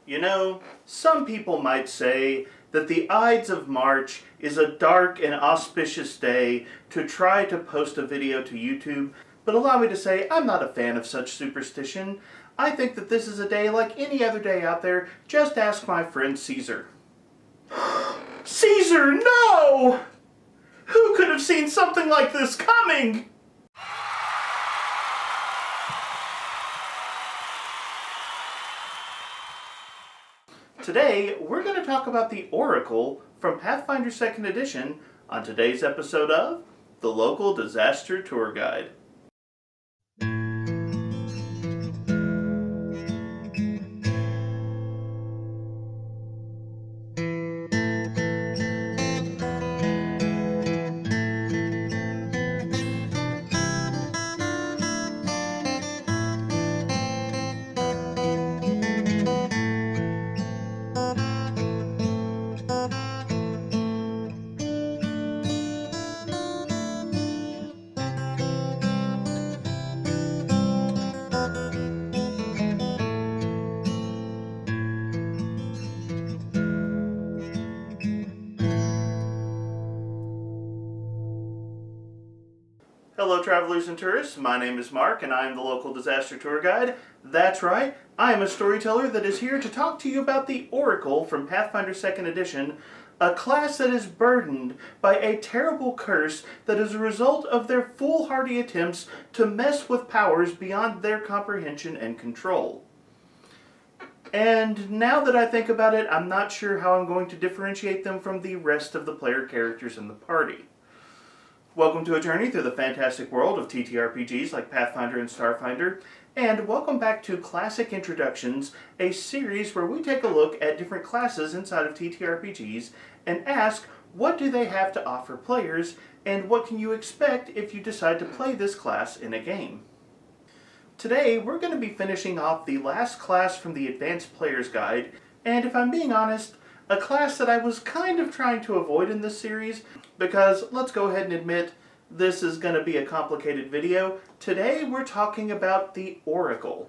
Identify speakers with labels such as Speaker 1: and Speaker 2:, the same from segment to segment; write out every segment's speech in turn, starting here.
Speaker 1: You know, some people might say that the Ides of March is a dark and auspicious day to try to post a video to YouTube, but allow me to say I'm not a fan of such superstition. I think that this is a day like any other day out there. Just ask my friend Caesar. Caesar, no! Who could have seen something like this coming? Today, we're going to talk about the Oracle from Pathfinder 2nd Edition on today's episode of The Local Disaster Tour Guide. Hello travelers and tourists, my name is Mark and I am the local disaster tour guide. That's right, I am a storyteller that is here to talk to you about the Oracle from Pathfinder 2nd Edition, a class that is burdened by a terrible curse that is a result of their foolhardy attempts to mess with powers beyond their comprehension and control. And now that I think about it, I'm not sure how I'm going to differentiate them from the rest of the player characters in the party. Welcome to a journey through the fantastic world of TTRPGs like Pathfinder and Starfinder, and welcome back to Classic Introductions, a series where we take a look at different classes inside of TTRPGs and ask what do they have to offer players, and what can you expect if you decide to play this class in a game. Today, we're going to be finishing off the last class from the Advanced Player's Guide, and if I'm being honest, a class that I was kind of trying to avoid in this series, because let's go ahead and admit this is going to be a complicated video. Today we're talking about the Oracle.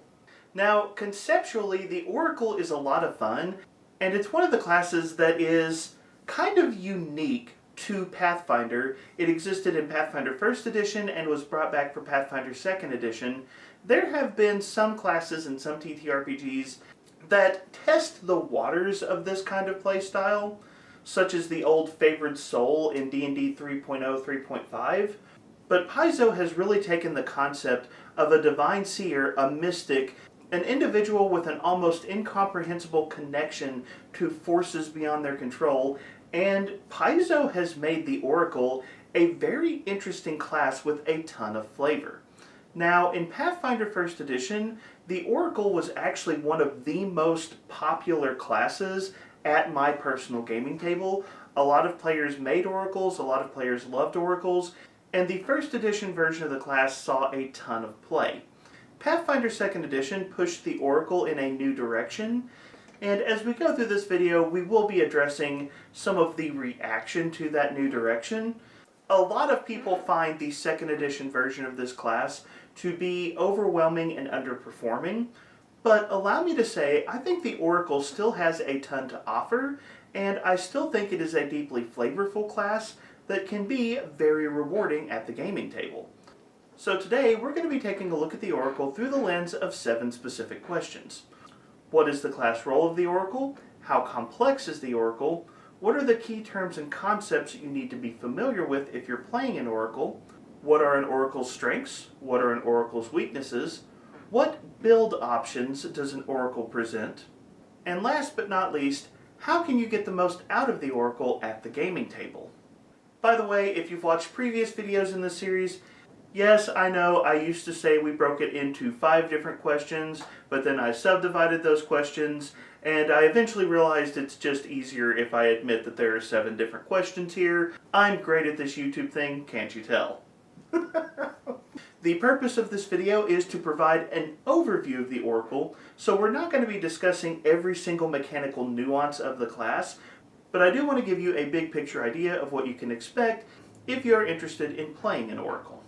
Speaker 1: Now, conceptually, the Oracle is a lot of fun, and it's one of the classes that is kind of unique to Pathfinder. It existed in Pathfinder 1st Edition and was brought back for Pathfinder 2nd Edition. There have been some classes in some TTRPGs that test the waters of this kind of playstyle, such as the old Favored Soul in D&D 3.0, 3.5. But Paizo has really taken the concept of a divine seer, a mystic, an individual with an almost incomprehensible connection to forces beyond their control, and Paizo has made the Oracle a very interesting class with a ton of flavor. Now, in Pathfinder 1st Edition, the Oracle was actually one of the most popular classes at my personal gaming table. A lot of players made Oracles, a lot of players loved Oracles, and the 1st Edition version of the class saw a ton of play. Pathfinder 2nd Edition pushed the Oracle in a new direction, and as we go through this video, we will be addressing some of the reaction to that new direction. A lot of people find the 2nd Edition version of this class to be overwhelming and underperforming, but allow me to say, I think the Oracle still has a ton to offer, and I still think it is a deeply flavorful class that can be very rewarding at the gaming table. So today, we're going to be taking a look at the Oracle through the lens of 7 specific questions. What is the class role of the Oracle? How complex is the Oracle? What are the key terms and concepts you need to be familiar with if you're playing an Oracle? What are an Oracle's strengths? What are an Oracle's weaknesses? What build options does an Oracle present? And last but not least, how can you get the most out of the Oracle at the gaming table? By the way, if you've watched previous videos in this series, yes, I know I used to say we broke it into 5 different questions, but then I subdivided those questions, and I eventually realized it's just easier if I admit that there are 7 different questions here. I'm great at this YouTube thing, can't you tell? The purpose of this video is to provide an overview of the Oracle, so we're not going to be discussing every single mechanical nuance of the class, but I do want to give you a big picture idea of what you can expect if you're interested in playing an Oracle.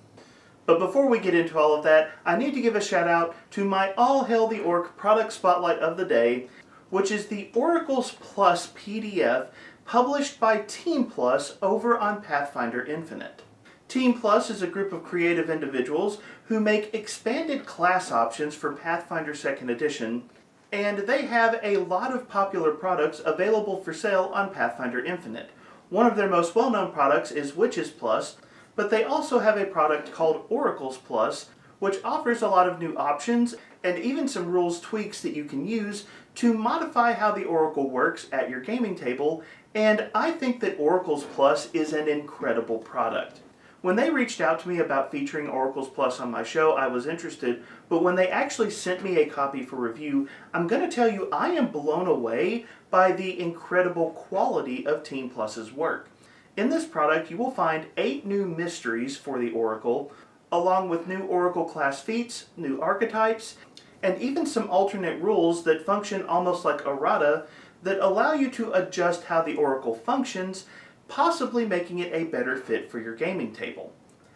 Speaker 1: But before we get into all of that, I need to give a shout out to my All Hail the Orc product spotlight of the day, which is the Oracles Plus PDF published by Team Plus over on Pathfinder Infinite. Team Plus is a group of creative individuals who make expanded class options for Pathfinder 2nd Edition, and they have a lot of popular products available for sale on Pathfinder Infinite. One of their most well-known products is Witches Plus, but they also have a product called Oracles Plus, which offers a lot of new options and even some rules tweaks that you can use to modify how the Oracle works at your gaming table, and I think that Oracles Plus is an incredible product. When they reached out to me about featuring Oracles Plus on my show, I was interested, but when they actually sent me a copy for review, I'm going to tell you I am blown away by the incredible quality of Team Plus's work. In this product, you will find 8 new mysteries for the Oracle, along with new Oracle class feats, new archetypes, and even some alternate rules that function almost like errata that allow you to adjust how the Oracle functions, possibly making it a better fit for your gaming table.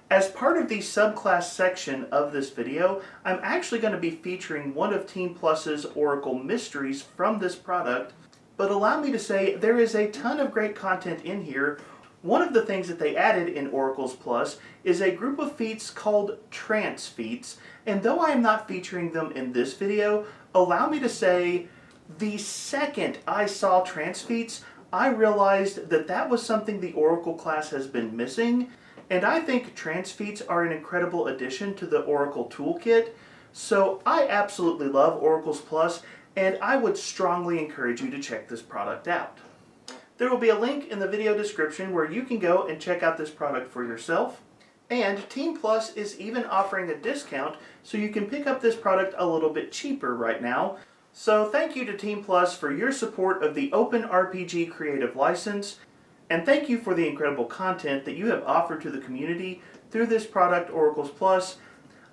Speaker 1: As part of the subclass section of this video, I'm actually going to be featuring one of Team Plus's Oracle mysteries from this product, but allow me to say there is a ton of great content in here. One of the things that they added in Oracles Plus is a group of feats called trance feats, and though I am not featuring them in this video, allow me to say the second I saw trance feats, I realized that that was something the Oracle class has been missing, and I think trance feats are an incredible addition to the Oracle toolkit, so I absolutely love Oracles Plus, and I would strongly encourage you to check this product out. There will be a link in the video description where you can go and check out this product for yourself, and Team Plus is even offering a discount so you can pick up this product a little bit cheaper right now. So thank you to Team Plus for your support of the Open RPG Creative License, and thank you for the incredible content that you have offered to the community through this product, Oracles Plus.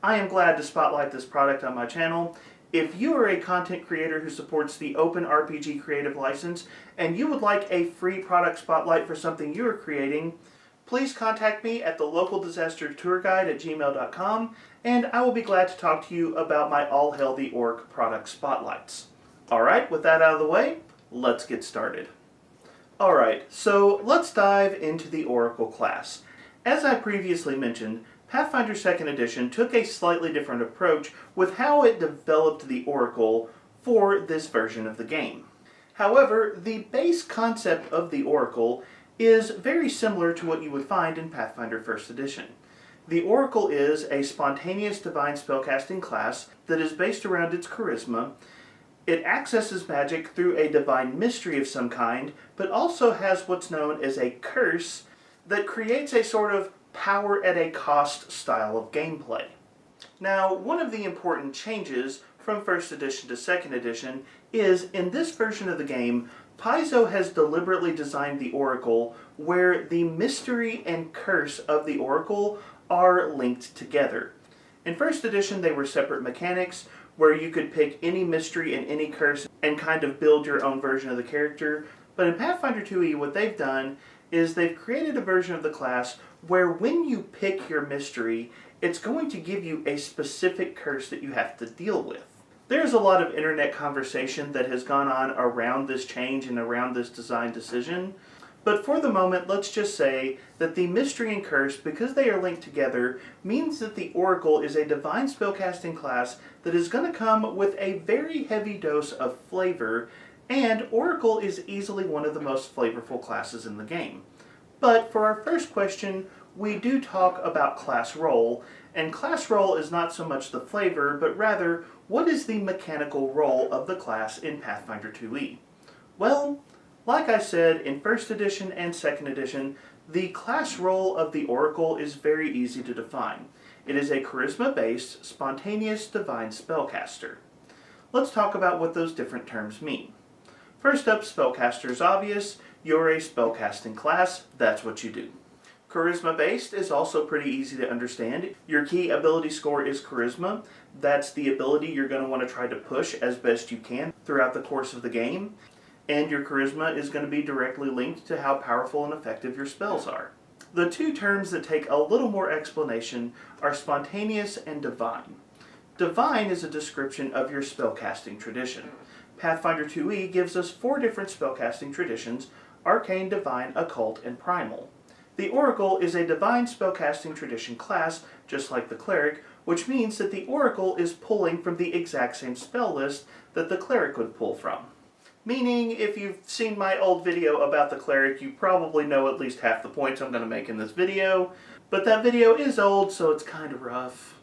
Speaker 1: I am glad to spotlight this product on my channel. If you are a content creator who supports the Open RPG Creative License and you would like a free product spotlight for something you are creating, please contact me at thelocaldisastertourguide@gmail.com, and I will be glad to talk to you about my All Hail the Orc product spotlights. Alright, with that out of the way, let's get started. Alright, so let's dive into the Oracle class. As I previously mentioned, Pathfinder 2nd Edition took a slightly different approach with how it developed the Oracle for this version of the game. However, the base concept of the Oracle is very similar to what you would find in Pathfinder 1st Edition. The Oracle is a spontaneous Divine Spellcasting class that is based around its charisma. It accesses magic through a Divine Mystery of some kind, but also has what's known as a curse that creates a sort of power at a cost style of gameplay. Now, one of the important changes from 1st Edition to 2nd Edition is, in this version of the game, Paizo has deliberately designed the Oracle where the mystery and curse of the Oracle are linked together. In 1st Edition, they were separate mechanics where you could pick any mystery and any curse and kind of build your own version of the character. But in Pathfinder 2e, what they've done is they've created a version of the class where when you pick your mystery, it's going to give you a specific curse that you have to deal with. There's a lot of internet conversation that has gone on around this change and around this design decision, but for the moment, let's just say that the mystery and curse, because they are linked together, means that the Oracle is a Divine Spellcasting class that is going to come with a very heavy dose of flavor, and Oracle is easily one of the most flavorful classes in the game. But for our first question, we do talk about class role, and class role is not so much the flavor, but rather, what is the mechanical role of the class in Pathfinder 2e? Well, like I said, in 1st Edition and 2nd Edition, the class role of the Oracle is very easy to define. It is a charisma-based, spontaneous Divine Spellcaster. Let's talk about what those different terms mean. First up, Spellcaster is obvious. You're a spellcasting class, that's what you do. Charisma-based is also pretty easy to understand. Your key ability score is Charisma. That's the ability you're going to want to try to push as best you can throughout the course of the game. And your Charisma is going to be directly linked to how powerful and effective your spells are. The two terms that take a little more explanation are Spontaneous and Divine. Divine is a description of your spellcasting tradition. Pathfinder 2e gives us 4 different spellcasting traditions: Arcane, Divine, Occult, and Primal. The Oracle is a Divine Spellcasting tradition class, just like the Cleric, which means that the Oracle is pulling from the exact same spell list that the Cleric would pull from. Meaning, if you've seen my old video about the Cleric, you probably know at least half the points I'm going to make in this video, but that video is old, so it's kind of rough.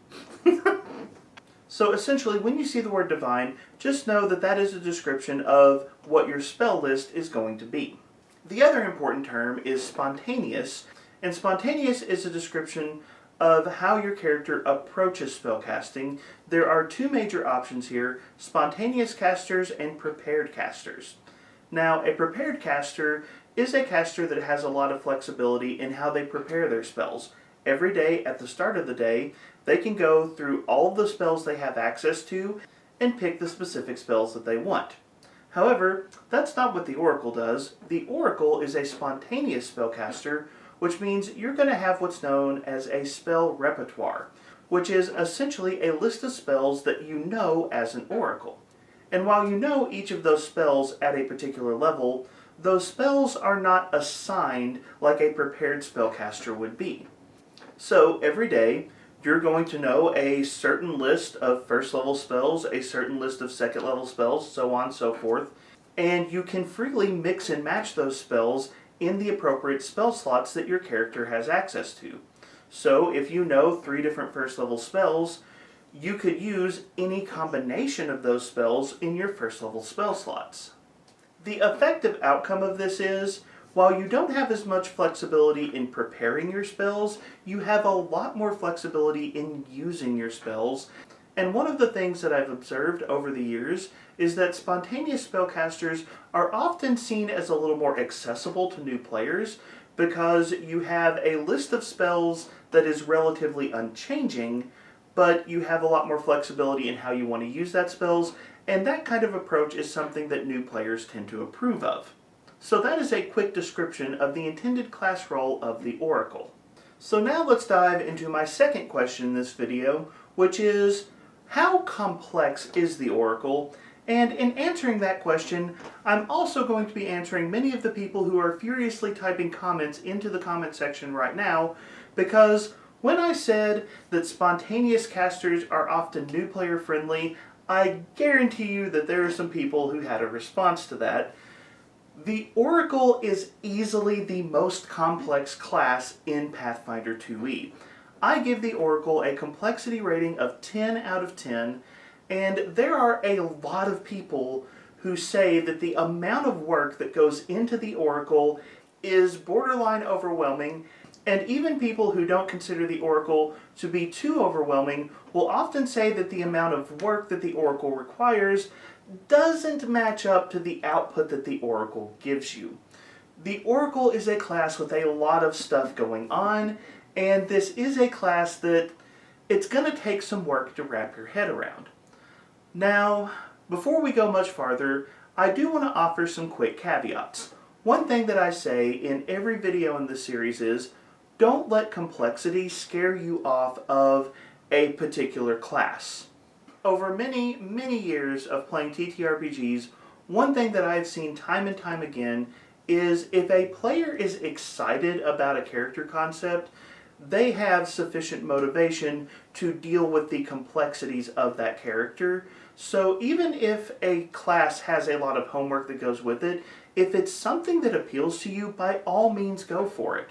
Speaker 1: So essentially, when you see the word Divine, just know that that is a description of what your spell list is going to be. The other important term is Spontaneous, and Spontaneous is a description of how your character approaches spellcasting. There are 2 major options here: Spontaneous casters and Prepared casters. Now, a Prepared caster is a caster that has a lot of flexibility in how they prepare their spells. Every day, at the start of the day, they can go through all of the spells they have access to and pick the specific spells that they want. However, that's not what the Oracle does. The Oracle is a spontaneous spellcaster, which means you're going to have what's known as a spell repertoire, which is essentially a list of spells that you know as an Oracle. And while you know each of those spells at a particular level, those spells are not assigned like a prepared spellcaster would be. So every day, you're going to know a certain list of first level spells, a certain list of second level spells, so on and so forth, and you can freely mix and match those spells in the appropriate spell slots that your character has access to. So if you know 3 different first level spells, you could use any combination of those spells in your first level spell slots. The effective outcome of this is, while you don't have as much flexibility in preparing your spells, you have a lot more flexibility in using your spells. And one of the things that I've observed over the years is that spontaneous spellcasters are often seen as a little more accessible to new players because you have a list of spells that is relatively unchanging, but you have a lot more flexibility in how you want to use that spells, and that kind of approach is something that new players tend to approve of. So that is a quick description of the intended class role of the Oracle. So now let's dive into my second question in this video, which is, how complex is the Oracle? And in answering that question, I'm also going to be answering many of the people who are furiously typing comments into the comment section right now, because when I said that spontaneous casters are often new player friendly, I guarantee you that there are some people who had a response to that. The Oracle is easily the most complex class in Pathfinder 2e. I give the Oracle a complexity rating of 10 out of 10, and there are a lot of people who say that the amount of work that goes into the Oracle is borderline overwhelming, and even people who don't consider the Oracle to be too overwhelming will often say that the amount of work that the Oracle requires doesn't match up to the output that the Oracle gives you. The Oracle is a class with a lot of stuff going on, and this is a class that it's going to take some work to wrap your head around. Now, before we go much farther, I do want to offer some quick caveats. One thing that I say in every video in this series is, don't let complexity scare you off of a particular class. Over many, many years of playing TTRPGs, one thing that I've seen time and time again is if a player is excited about a character concept, they have sufficient motivation to deal with the complexities of that character. So even if a class has a lot of homework that goes with it, if it's something that appeals to you, by all means go for it.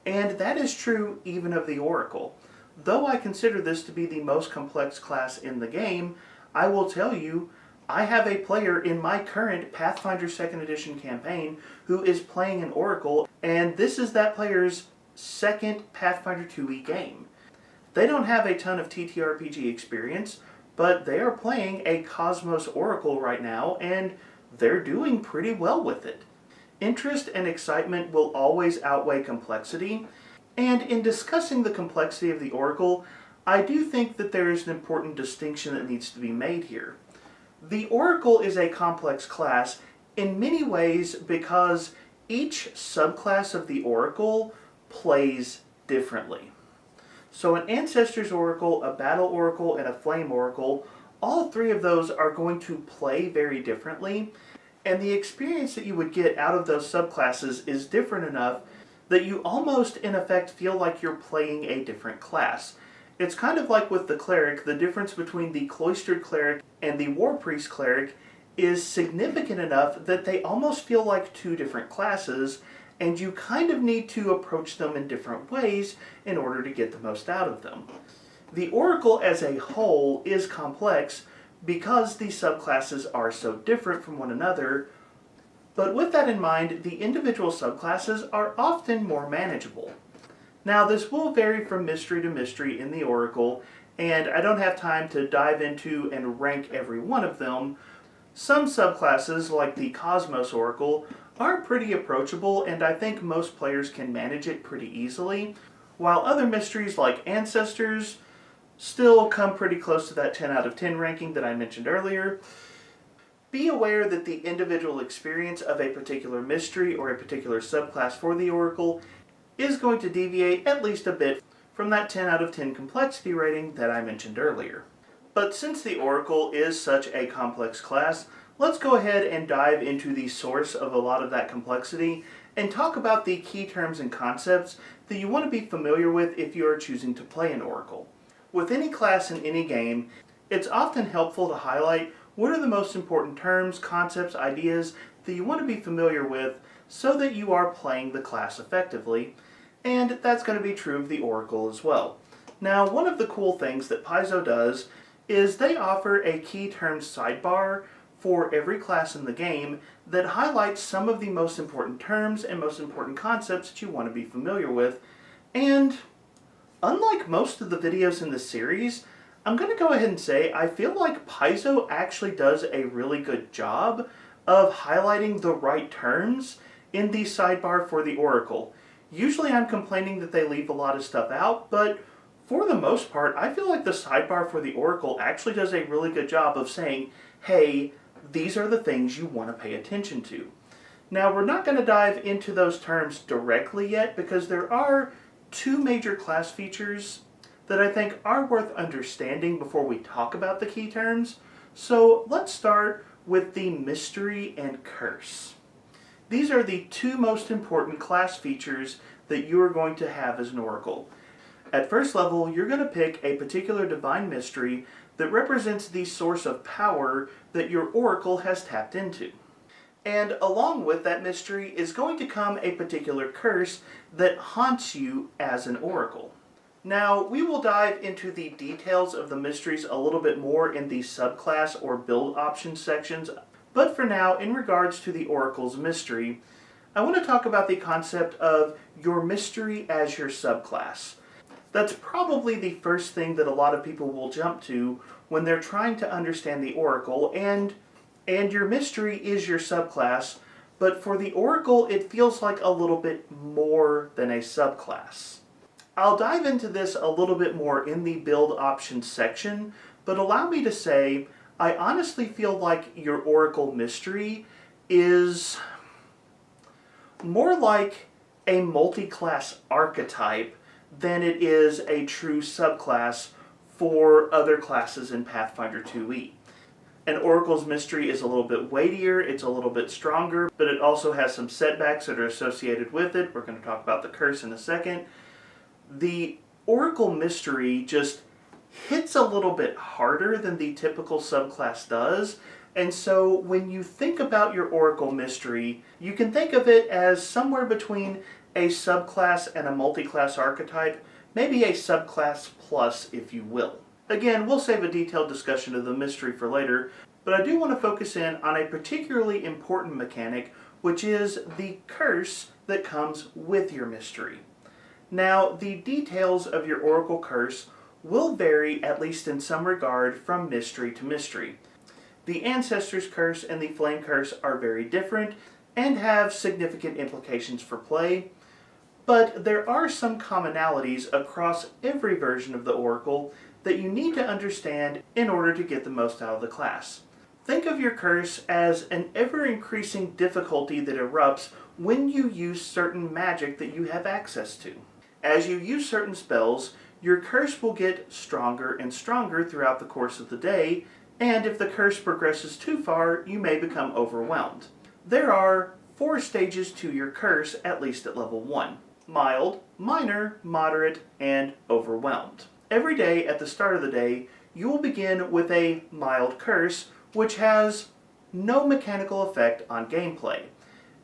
Speaker 1: And that is true even of the Oracle. Though I consider this to be the most complex class in the game, I will tell you, I have a player in my current Pathfinder 2nd Edition campaign who is playing an Oracle, and this is that player's second Pathfinder 2e game. They don't have a ton of TTRPG experience, but they are playing a Cosmos Oracle right now, and they're doing pretty well with it. Interest and excitement will always outweigh complexity, and in discussing the complexity of the Oracle, I do think that there is an important distinction that needs to be made here. The Oracle is a complex class in many ways because each subclass of the Oracle plays differently. So an Ancestors Oracle, a Battle Oracle, and a Flame Oracle all three of those are going to play very differently, and the experience that you would get out of those subclasses is different enough that you almost, in effect, feel like you're playing a different class. It's kind of like with the cleric, the difference between the cloistered cleric and the war priest cleric is significant enough that they almost feel like two different classes, and you kind of need to approach them in different ways in order to get the most out of them. The Oracle as a whole is complex because the subclasses are so different from one another, but with that in mind, the individual subclasses are often more manageable. Now, this will vary from mystery to mystery in the Oracle, and I don't have time to dive into and rank every one of them. Some subclasses, like the Cosmos Oracle, are pretty approachable, and I think most players can manage it pretty easily, while other mysteries like Ancestors still come pretty close to that 10 out of 10 ranking that I mentioned earlier. Be aware that the individual experience of a particular mystery or a particular subclass for the Oracle is going to deviate at least a bit from that 10 out of 10 complexity rating that I mentioned earlier. But since the Oracle is such a complex class, let's go ahead and dive into the source of a lot of that complexity and talk about the key terms and concepts that you want to be familiar with if you are choosing to play an Oracle. With any class in any game, it's often helpful to highlight what are the most important terms, concepts, ideas that you want to be familiar with so that you are playing the class effectively, and that's going to be true of the Oracle as well. Now, one of the cool things that Paizo does is they offer a key terms sidebar for every class in the game that highlights some of the most important terms and most important concepts that you want to be familiar with. And unlike most of the videos in this series, I'm going to go ahead and say I feel like Paizo actually does a really good job of highlighting the right terms in the sidebar for the Oracle. Usually I'm complaining that they leave a lot of stuff out, but for the most part, I feel like the sidebar for the Oracle actually does a really good job of saying, hey, these are the things you want to pay attention to. Now, we're not going to dive into those terms directly yet because there are two major class features that I think are worth understanding before we talk about the key terms. So let's start with the Mystery and Curse. These are the two most important class features that you are going to have as an Oracle. At first level, you're going to pick a particular Divine Mystery that represents the source of power that your Oracle has tapped into. And along with that mystery is going to come a particular curse that haunts you as an Oracle. Now, we will dive into the details of the mysteries a little bit more in the subclass or build options sections, but for now, in regards to the Oracle's mystery, I want to talk about the concept of your mystery as your subclass. That's probably the first thing that a lot of people will jump to when they're trying to understand the Oracle, and your mystery is your subclass, but for the Oracle, it feels like a little bit more than a subclass. I'll dive into this a little bit more in the build options section, but allow me to say, I honestly feel like your Oracle mystery is more like a multi-class archetype than it is a true subclass for other classes in Pathfinder 2e. An Oracle's mystery is a little bit weightier, it's a little bit stronger, but it also has some setbacks that are associated with it. We're going to talk about the curse in a second. The Oracle mystery just hits a little bit harder than the typical subclass does, and so when you think about your Oracle mystery, you can think of it as somewhere between a subclass and a multi-class archetype, maybe a subclass plus, if you will. Again, we'll save a detailed discussion of the mystery for later, but I do want to focus in on a particularly important mechanic, which is the curse that comes with your mystery. Now, the details of your Oracle curse will vary, at least in some regard, from mystery to mystery. The Ancestors Curse and the Flame Curse are very different and have significant implications for play, but there are some commonalities across every version of the Oracle that you need to understand in order to get the most out of the class. Think of your curse as an ever-increasing difficulty that erupts when you use certain magic that you have access to. As you use certain spells, your curse will get stronger and stronger throughout the course of the day, and if the curse progresses too far, you may become overwhelmed. There are 4 stages to your curse, at least at level 1. Mild, minor, moderate, and overwhelmed. Every day at the start of the day, you will begin with a mild curse, which has no mechanical effect on gameplay.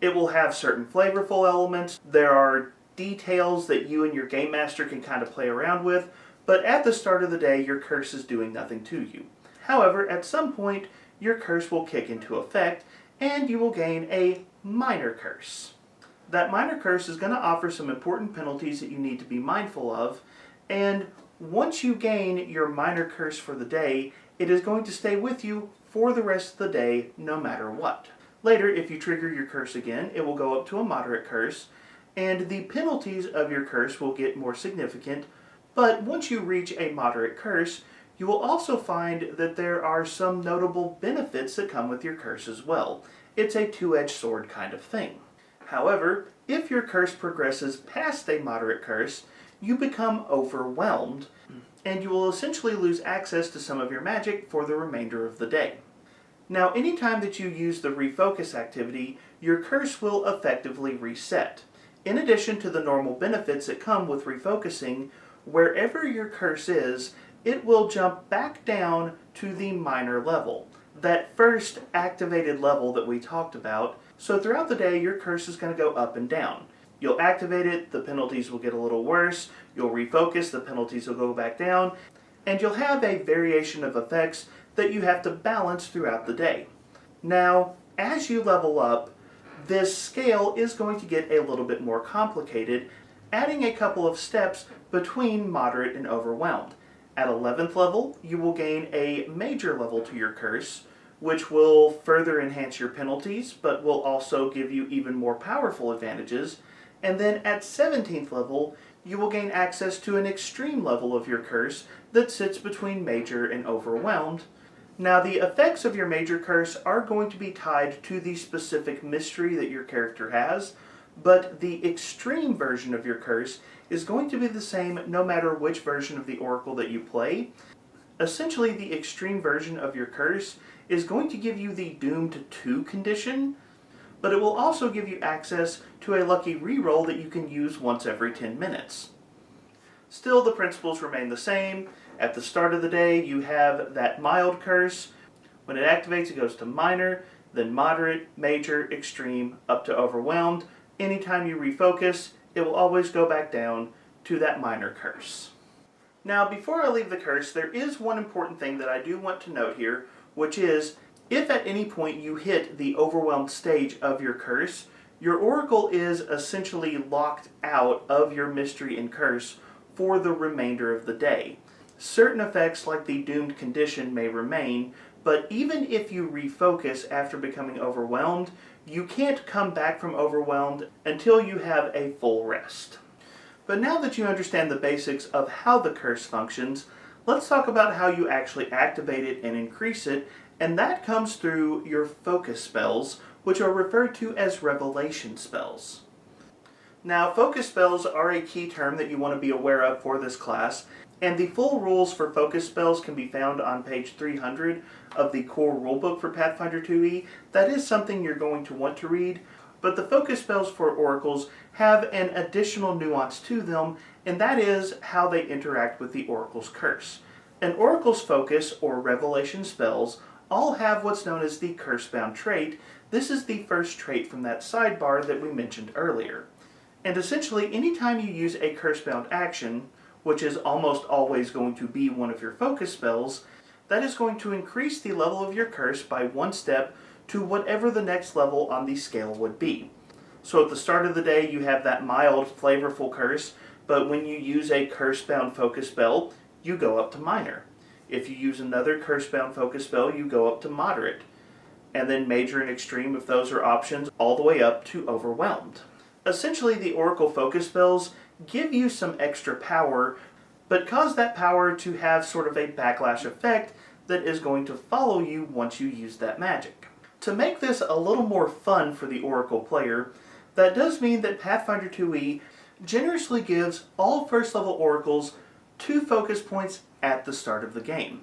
Speaker 1: It will have certain flavorful elements. There are details that you and your game master can kind of play around with, but at the start of the day, your curse is doing nothing to you. However, at some point, your curse will kick into effect, and you will gain a minor curse. That minor curse is going to offer some important penalties that you need to be mindful of, and once you gain your minor curse for the day, it is going to stay with you for the rest of the day, no matter what. Later, if you trigger your curse again, it will go up to a moderate curse, and the penalties of your curse will get more significant, but once you reach a moderate curse, you will also find that there are some notable benefits that come with your curse as well. It's a two-edged sword kind of thing. However, if your curse progresses past a moderate curse, you become overwhelmed, and you will essentially lose access to some of your magic for the remainder of the day. Now, anytime that you use the refocus activity, your curse will effectively reset. In addition to the normal benefits that come with refocusing, wherever your curse is, it will jump back down to the minor level, that first activated level that we talked about. So throughout the day, your curse is going to go up and down. You'll activate it, the penalties will get a little worse. You'll refocus, the penalties will go back down. And you'll have a variation of effects that you have to balance throughout the day. Now, as you level up, this scale is going to get a little bit more complicated, adding a couple of steps between moderate and overwhelmed. At 11th level, you will gain a major level to your curse, which will further enhance your penalties, but will also give you even more powerful advantages. And then at 17th level, you will gain access to an extreme level of your curse that sits between major and overwhelmed. Now, the effects of your major curse are going to be tied to the specific mystery that your character has, but the extreme version of your curse is going to be the same no matter which version of the Oracle that you play. Essentially, the extreme version of your curse is going to give you the Doomed 2 condition, but it will also give you access to a lucky reroll that you can use once every 10 minutes. Still, the principles remain the same. At the start of the day, you have that mild curse. When it activates, it goes to minor, then moderate, major, extreme, up to overwhelmed. Anytime you refocus, it will always go back down to that minor curse. Now, before I leave the curse, there is one important thing that I do want to note here, which is, if at any point you hit the overwhelmed stage of your curse, your Oracle is essentially locked out of your mystery and curse for the remainder of the day. Certain effects like the doomed condition may remain, but even if you refocus after becoming overwhelmed, you can't come back from overwhelmed until you have a full rest. But now that you understand the basics of how the curse functions, let's talk about how you actually activate it and increase it, and that comes through your focus spells, which are referred to as revelation spells. Now, focus spells are a key term that you want to be aware of for this class, and the full rules for focus spells can be found on page 300 of the core rulebook for Pathfinder 2e. That is something you're going to want to read, but the focus spells for oracles have an additional nuance to them, and that is how they interact with the oracle's curse. An oracle's focus, or revelation spells, all have what's known as the Cursebound trait. This is the first trait from that sidebar that we mentioned earlier. And essentially, anytime you use a Cursebound action, which is almost always going to be one of your focus spells, that is going to increase the level of your curse by 1 step to whatever the next level on the scale would be. So at the start of the day, you have that mild, flavorful curse, but when you use a Cursebound focus spell, you go up to minor. If you use another Cursebound focus spell, you go up to moderate. And then major and extreme, if those are options, all the way up to overwhelmed. Essentially, the Oracle focus spells give you some extra power, but cause that power to have sort of a backlash effect that is going to follow you once you use that magic. To make this a little more fun for the Oracle player, that does mean that Pathfinder 2e generously gives all first level oracles 2 focus points at the start of the game.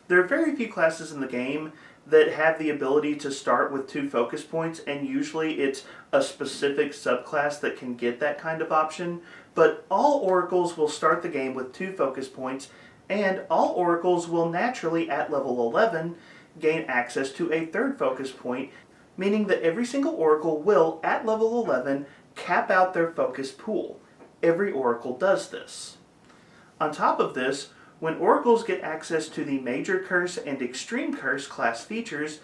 Speaker 1: There are very few classes in the game that have the ability to start with 2 focus points, and usually it's a specific subclass that can get that kind of option. But all oracles will start the game with 2 focus points, and all oracles will naturally, at level 11, gain access to a 3rd focus point, meaning that every single oracle will, at level 11, cap out their focus pool. Every oracle does this. On top of this, when oracles get access to the Major Curse and Extreme Curse class features,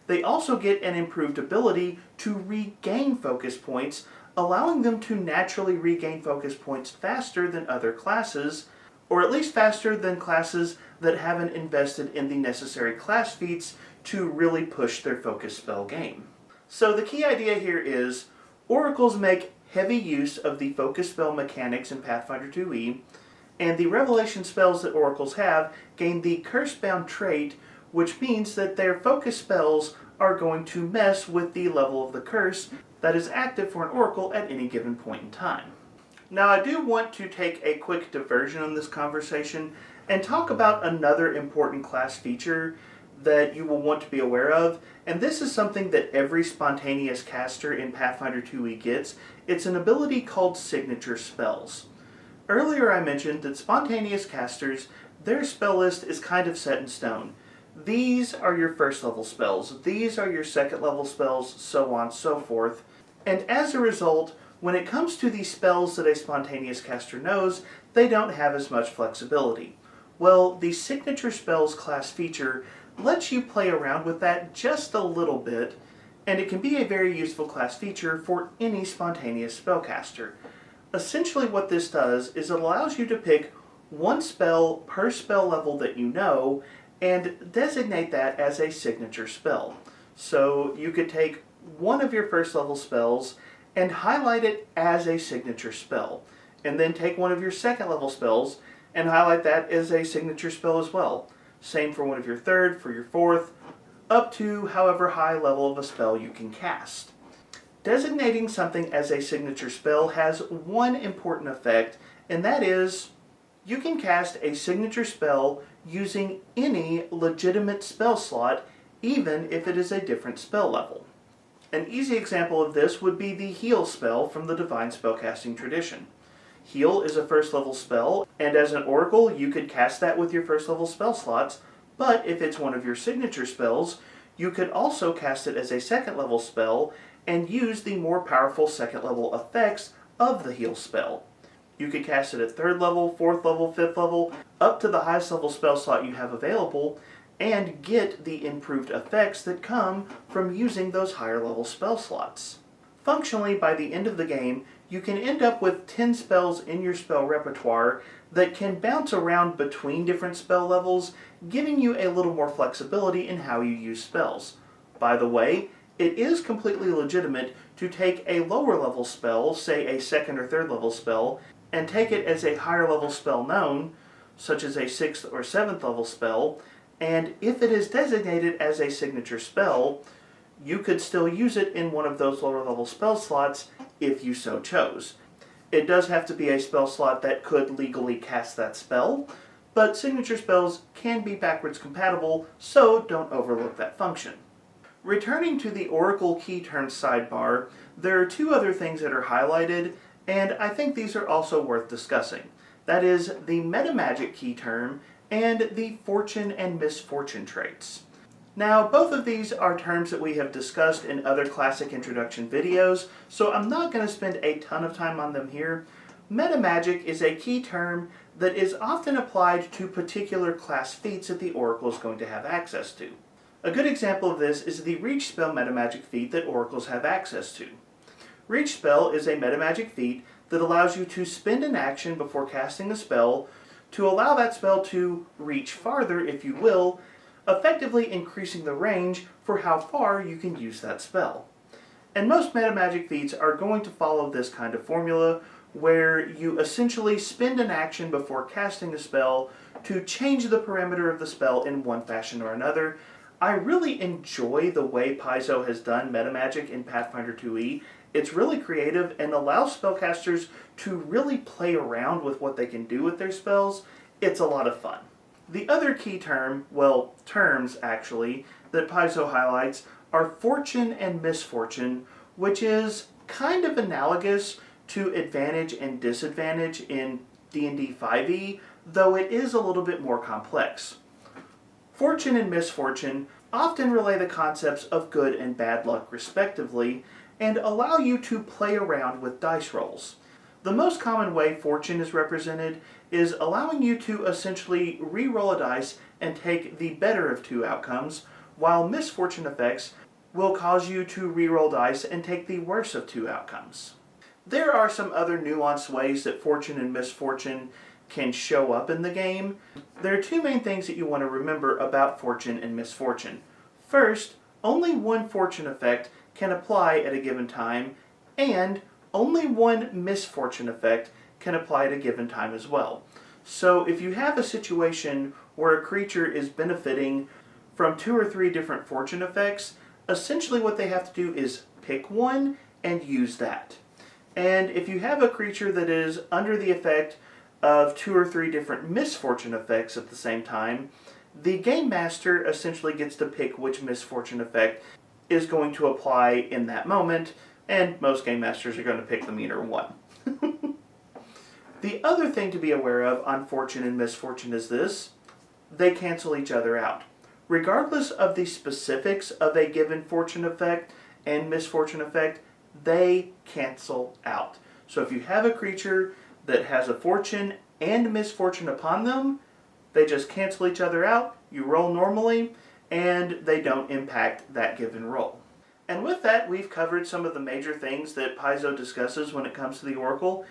Speaker 1: they also get an improved ability to regain focus points, allowing them to naturally regain focus points faster than other classes, or at least faster than classes that haven't invested in the necessary class feats to really push their focus spell game. So the key idea here is, oracles make heavy use of the focus spell mechanics in Pathfinder 2e, and the revelation spells that oracles have gain the Cursebound trait, which means that their focus spells are going to mess with the level of the curse that is active for an oracle at any given point in time. Now, I do want to take a quick diversion on this conversation and talk about another important class feature that you will want to be aware of, and this is something that every spontaneous caster in Pathfinder 2e gets. It's an ability called signature spells. Earlier I mentioned that spontaneous casters, their spell list is kind of set in stone. These are your 1st level spells, these are your 2nd level spells, so on and so forth. And as a result, when it comes to the spells that a spontaneous caster knows, they don't have as much flexibility. Well, the signature spells class feature lets you play around with that just a little bit, and it can be a very useful class feature for any spontaneous spellcaster. Essentially what this does is it allows you to pick 1 spell per spell level that you know and designate that as a signature spell. So you could take one of your 1st level spells and highlight it as a signature spell, and then take one of your 2nd level spells and highlight that as a signature spell as well. Same for one of your 3rd, for your 4th, up to however high level of a spell you can cast. Designating something as a signature spell has one important effect, and that is, you can cast a signature spell using any legitimate spell slot, even if it is a different spell level. An easy example of this would be the Heal spell from the Divine Spellcasting tradition. Heal is a 1st level spell, and as an oracle you could cast that with your 1st level spell slots, but if it's one of your signature spells, you could also cast it as a 2nd level spell and use the more powerful 2nd level effects of the Heal spell. You could cast it at 3rd level, 4th level, 5th level, up to the highest level spell slot you have available, and get the improved effects that come from using those higher level spell slots. Functionally, by the end of the game, you can end up with 10 spells in your spell repertoire that can bounce around between different spell levels, giving you a little more flexibility in how you use spells. By the way, it is completely legitimate to take a lower level spell, say a 2nd or 3rd level spell, and take it as a higher level spell known, such as a 6th or 7th level spell, and if it is designated as a signature spell, you could still use it in one of those lower level spell slots if you so chose. It does have to be a spell slot that could legally cast that spell, but signature spells can be backwards compatible, so don't overlook that function. Returning to the Oracle key terms sidebar, there are 2 other things that are highlighted, and I think these are also worth discussing. That is the Metamagic key term and the Fortune and Misfortune traits. Now, both of these are terms that we have discussed in other classic introduction videos, so I'm not going to spend a ton of time on them here. Metamagic is a key term that is often applied to particular class feats that the Oracle is going to have access to. A good example of this is the Reach spell Metamagic feat that Oracles have access to. Reach spell is a Metamagic feat that allows you to spend an action before casting a spell to allow that spell to reach farther, if you will, effectively increasing the range for how far you can use that spell. And most Metamagic feats are going to follow this kind of formula, where you essentially spend an action before casting a spell to change the parameter of the spell in one fashion or another. I really enjoy the way Paizo has done Metamagic in Pathfinder 2e. It's really creative and allows spellcasters to really play around with what they can do with their spells. It's a lot of fun. The other key term, well, terms actually, that Paizo highlights are fortune and misfortune, which is kind of analogous to advantage and disadvantage in D&D 5e, though it is a little bit more complex. Fortune and misfortune often relay the concepts of good and bad luck respectively, and allow you to play around with dice rolls. The most common way fortune is represented is allowing you to essentially re-roll a dice and take the better of two outcomes, while misfortune effects will cause you to re-roll dice and take the worse of two outcomes. There are some other nuanced ways that fortune and misfortune can show up in the game. There are two main things that you want to remember about fortune and misfortune. First, only one fortune effect can apply at a given time, and only one misfortune effect can apply at a given time as well. So if you have a situation where a creature is benefiting from 2 or 3 different fortune effects, essentially what they have to do is pick one and use that. And if you have a creature that is under the effect of 2 or 3 different misfortune effects at the same time, the game master essentially gets to pick which misfortune effect is going to apply in that moment, and most game masters are going to pick the meaner one. The other thing to be aware of on fortune and misfortune is this: they cancel each other out. Regardless of the specifics of a given fortune effect and misfortune effect, they cancel out. So if you have a creature that has a fortune and misfortune upon them, they just cancel each other out, you roll normally, and they don't impact that given roll. And with that, we've covered some of the major things that Paizo discusses when it comes to the Oracle,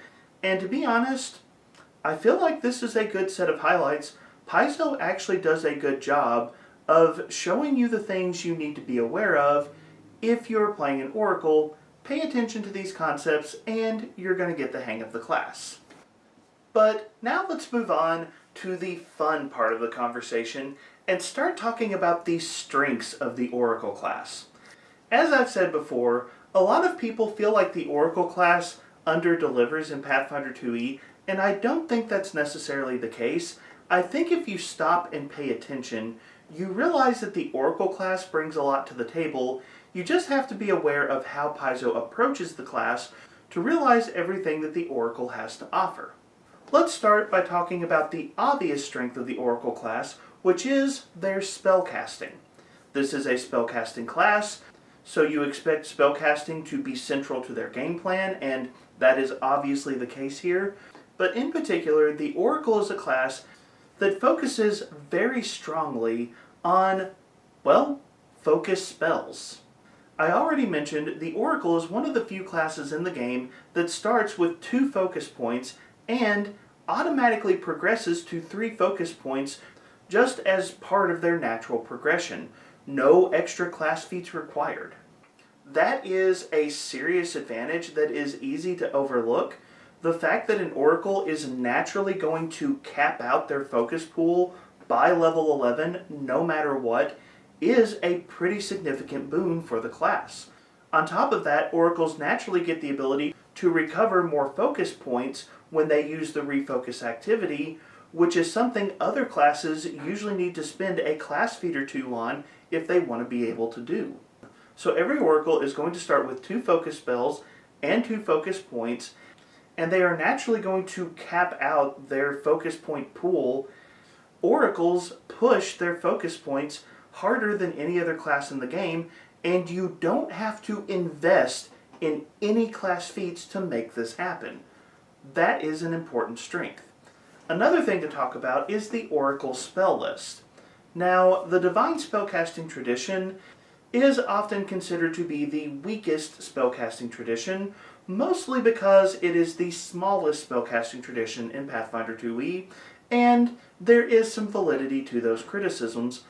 Speaker 1: and to be honest, I feel like this is a good set of highlights. Paizo actually does a good job of showing you the things you need to be aware of if you're playing an Oracle. Pay attention to these concepts and you're going to get the hang of the class. But now let's move on to the fun part of the conversation and start talking about the strengths of the Oracle class. As I've said before, a lot of people feel like the Oracle class under-delivers in Pathfinder 2e, and I don't think that's necessarily the case. I think if you stop and pay attention, you realize that the Oracle class brings a lot to the table. You just have to be aware of how Paizo approaches the class to realize everything that the Oracle has to offer. Let's start by talking about the obvious strength of the Oracle class, which is their spellcasting. This is a spellcasting class, so you expect spellcasting to be central to their game plan, and that is obviously the case here. But in particular, the Oracle is a class that focuses very strongly on, well, focus spells. I already mentioned the Oracle is one of the few classes in the game that starts with 2 focus points and automatically progresses to 3 focus points just as part of their natural progression. No extra class feats required. That is a serious advantage that is easy to overlook. The fact that an Oracle is naturally going to cap out their focus pool by level 11 no matter what is a pretty significant boon for the class. On top of that, Oracles naturally get the ability to recover more focus points when they use the refocus activity, which is something other classes usually need to spend a class feat or 2 on if they want to be able to do. So every Oracle is going to start with 2 focus spells and 2 focus points, and they are naturally going to cap out their focus point pool. Oracles push their focus points harder than any other class in the game, and you don't have to invest in any class feats to make this happen. That is an important strength. Another thing to talk about is the Oracle spell list. Now, the Divine Spellcasting tradition is often considered to be the weakest spellcasting tradition, mostly because it is the smallest spellcasting tradition in Pathfinder 2e, and there is some validity to those criticisms.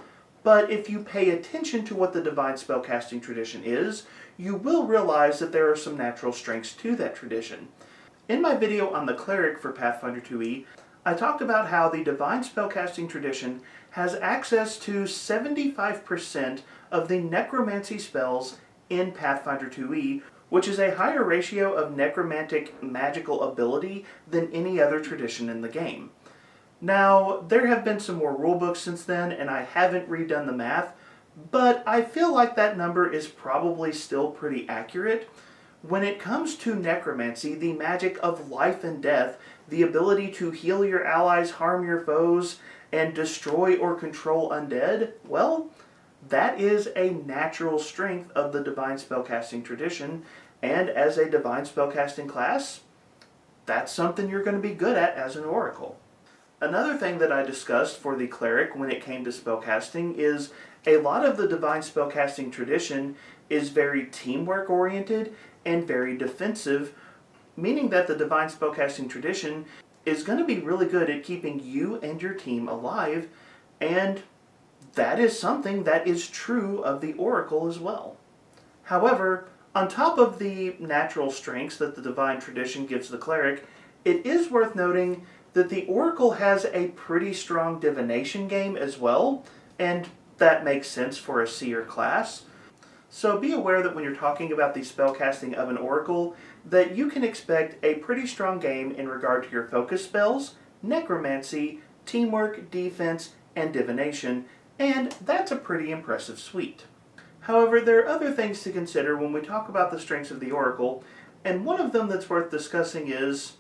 Speaker 1: But if you pay attention to what the Divine Spellcasting tradition is, you will realize that there are some natural strengths to that tradition. In my video on the Cleric for Pathfinder 2e, I talked about how the Divine Spellcasting tradition has access to 75% of the necromancy spells in Pathfinder 2e, which is a higher ratio of necromantic magical ability than any other tradition in the game. Now, there have been some more rulebooks since then, and I haven't redone the math, but I feel like that number is probably still pretty accurate. When it comes to necromancy, the magic of life and death, the ability to heal your allies, harm your foes, and destroy or control undead, well, that is a natural strength of the Divine Spellcasting tradition, and as a Divine Spellcasting class, that's something you're going to be good at as an oracle. Another thing that I discussed for the cleric when it came to spellcasting is a lot of the Divine Spellcasting tradition is very teamwork oriented and very defensive, meaning that the Divine Spellcasting tradition is going to be really good at keeping you and your team alive, and that is something that is true of the Oracle as well. However, on top of the natural strengths that the Divine tradition gives the cleric, it is worth noting that the Oracle has a pretty strong divination game as well, and that makes sense for a seer class. So be aware that when you're talking about the spellcasting of an Oracle, that you can expect a pretty strong game in regard to your focus spells, necromancy, teamwork, defense, and divination, and that's a pretty impressive suite. However, there are other things to consider when we talk about the strengths of the Oracle, and one of them that's worth discussing is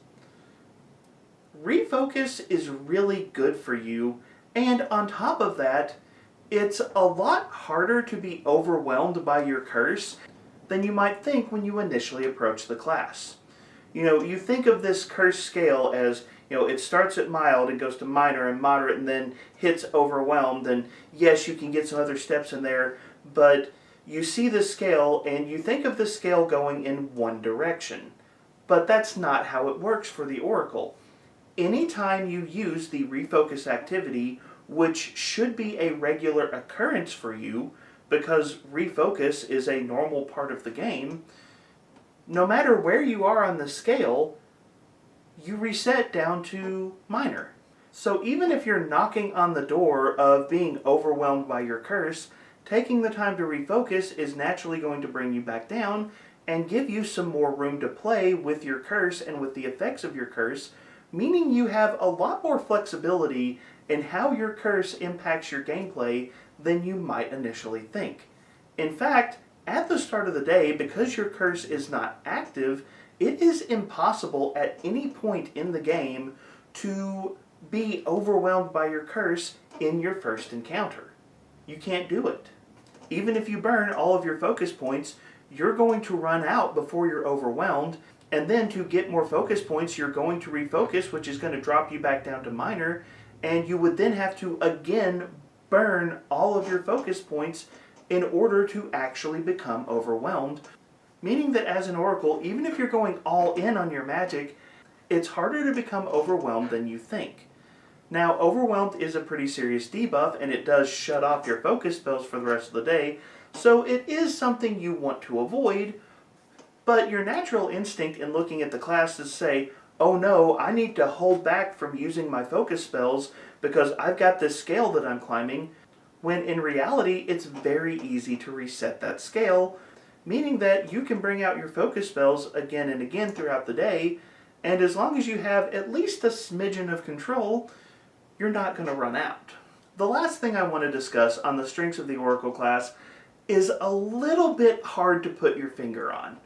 Speaker 1: refocus is really good for you, and on top of that, it's a lot harder to be overwhelmed by your curse than you might think when you initially approach the class. You think of this curse scale as, it starts at mild and goes to minor and moderate and then hits overwhelmed, and yes, you can get some other steps in there, but you see this scale and you think of the scale going in one direction. But that's not how it works for the Oracle. Anytime you use the refocus activity, which should be a regular occurrence for you, because refocus is a normal part of the game, no matter where you are on the scale, you reset down to minor. So even if you're knocking on the door of being overwhelmed by your curse, taking the time to refocus is naturally going to bring you back down and give you some more room to play with your curse and with the effects of your curse, meaning you have a lot more flexibility in how your curse impacts your gameplay than you might initially think. In fact, at the start of the day, because your curse is not active, it is impossible at any point in the game to be overwhelmed by your curse in your first encounter. You can't do it. Even if you burn all of your focus points, you're going to run out before you're overwhelmed, and then to get more focus points, you're going to refocus, which is going to drop you back down to minor, and you would then have to again burn all of your focus points in order to actually become overwhelmed. Meaning that as an Oracle, even if you're going all in on your magic, it's harder to become overwhelmed than you think. Now, overwhelmed is a pretty serious debuff, and it does shut off your focus spells for the rest of the day, so it is something you want to avoid, but your natural instinct in looking at the class is to say, oh no, I need to hold back from using my focus spells because I've got this scale that I'm climbing, when in reality it's very easy to reset that scale, meaning that you can bring out your focus spells again and again throughout the day, and as long as you have at least a smidgen of control, you're not going to run out. The last thing I want to discuss on the strengths of the Oracle class is a little bit hard to put your finger on.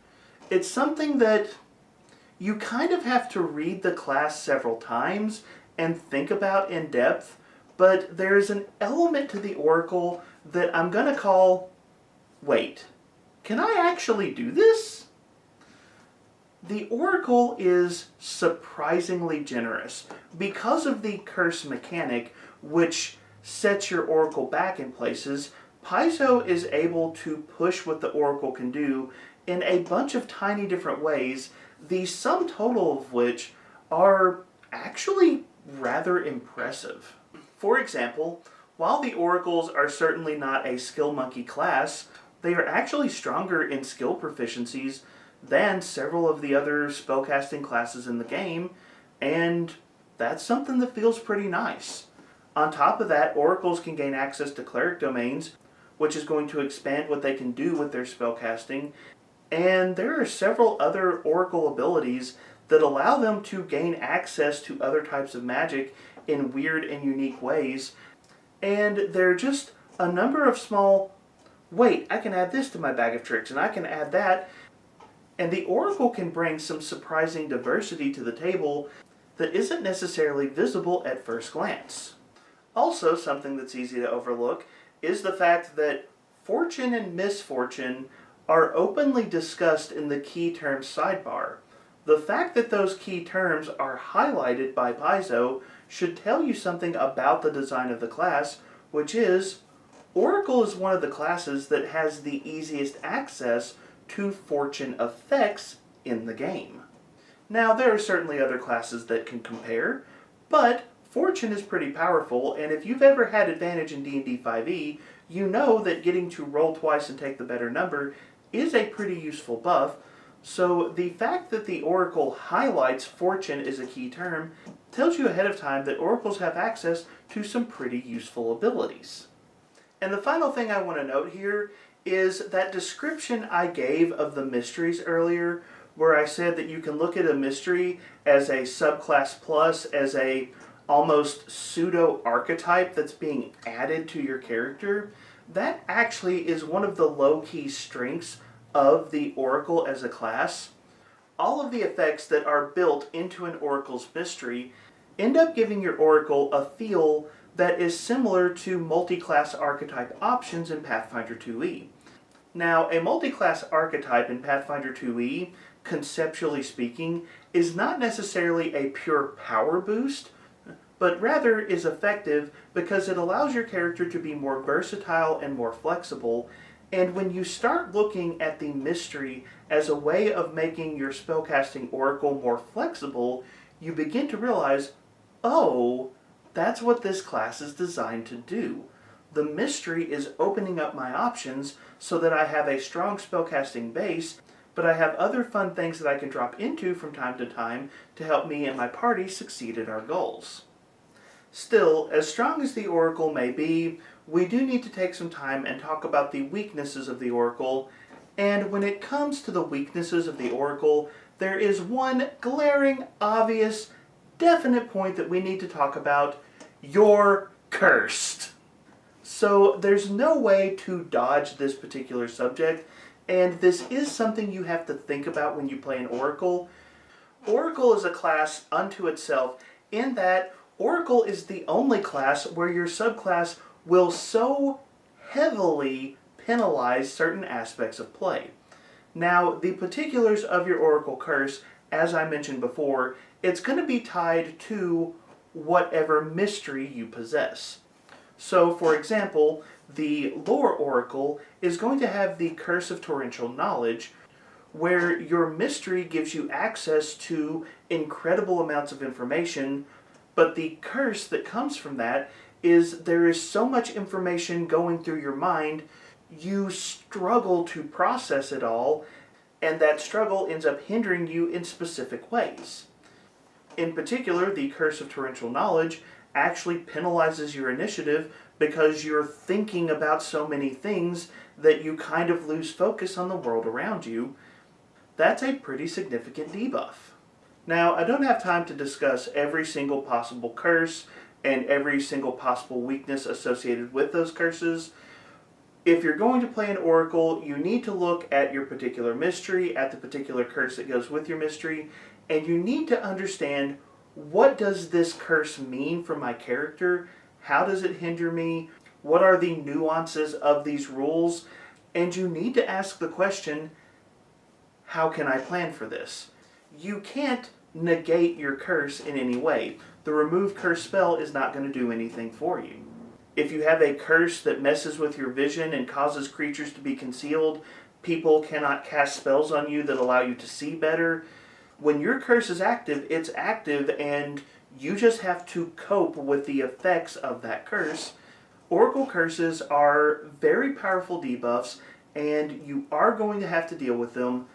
Speaker 1: It's something that you kind of have to read the class several times and think about in depth, but there's an element to the Oracle that I'm going to call, wait, can I actually do this? The Oracle is surprisingly generous. Because of the curse mechanic, which sets your Oracle back in places, Paizo is able to push what the Oracle can do in a bunch of tiny different ways, the sum total of which are actually rather impressive. For example, while the Oracles are certainly not a skill monkey class, they are actually stronger in skill proficiencies than several of the other spellcasting classes in the game, and that's something that feels pretty nice. On top of that, Oracles can gain access to cleric domains, which is going to expand what they can do with their spellcasting, and there are several other Oracle abilities that allow them to gain access to other types of magic in weird and unique ways. And there are just a number of small, wait, I can add this to my bag of tricks, and I can add that. And the Oracle can bring some surprising diversity to the table that isn't necessarily visible at first glance. Also, something that's easy to overlook is the fact that fortune and misfortune are openly discussed in the key terms sidebar. The fact that those key terms are highlighted by Paizo should tell you something about the design of the class, which is, Oracle is one of the classes that has the easiest access to fortune effects in the game. Now, there are certainly other classes that can compare, but fortune is pretty powerful, and if you've ever had advantage in D&D 5e, you know that getting to roll twice and take the better number is a pretty useful buff. So the fact that the Oracle highlights fortune as a key term tells you ahead of time that Oracles have access to some pretty useful abilities. And the final thing I want to note here is that description I gave of the mysteries earlier, where I said that you can look at a mystery as a subclass plus, as a almost pseudo archetype that's being added to your character. That actually is one of the low-key strengths of the Oracle as a class. All of the effects that are built into an Oracle's mystery end up giving your Oracle a feel that is similar to multi-class archetype options in Pathfinder 2e. Now, a multi-class archetype in Pathfinder 2e, conceptually speaking, is not necessarily a pure power boost, but rather is effective because it allows your character to be more versatile and more flexible. And when you start looking at the mystery as a way of making your spellcasting Oracle more flexible, you begin to realize, oh, that's what this class is designed to do. The mystery is opening up my options so that I have a strong spellcasting base, but I have other fun things that I can drop into from time to time to help me and my party succeed at our goals. Still, as strong as the Oracle may be, we do need to take some time and talk about the weaknesses of the Oracle. And when it comes to the weaknesses of the Oracle, there is one glaring, obvious, definite point that we need to talk about. You're cursed. So there's no way to dodge this particular subject, and this is something you have to think about when you play an Oracle. Oracle is a class unto itself in that Oracle is the only class where your subclass will so heavily penalize certain aspects of play. Now, the particulars of your Oracle curse, as I mentioned before, it's going to be tied to whatever mystery you possess. So, for example, the Lore Oracle is going to have the Curse of Torrential Knowledge, where your mystery gives you access to incredible amounts of information, but the curse that comes from that is there is so much information going through your mind, you struggle to process it all, and that struggle ends up hindering you in specific ways. In particular, the Curse of Torrential Knowledge actually penalizes your initiative because you're thinking about so many things that you kind of lose focus on the world around you. That's a pretty significant debuff. Now, I don't have time to discuss every single possible curse and every single possible weakness associated with those curses. If you're going to play an Oracle, you need to look at your particular mystery, at the particular curse that goes with your mystery, and you need to understand, what does this curse mean for my character? How does it hinder me? What are the nuances of these rules? And you need to ask the question, how can I plan for this? You can't negate your curse in any way. The remove curse spell is not going to do anything for you. If you have a curse that messes with your vision and causes creatures to be concealed, people cannot cast spells on you that allow you to see better. When your curse is active, it's active, and you just have to cope with the effects of that curse. Oracle curses are very powerful debuffs, and you are going to have to deal with them.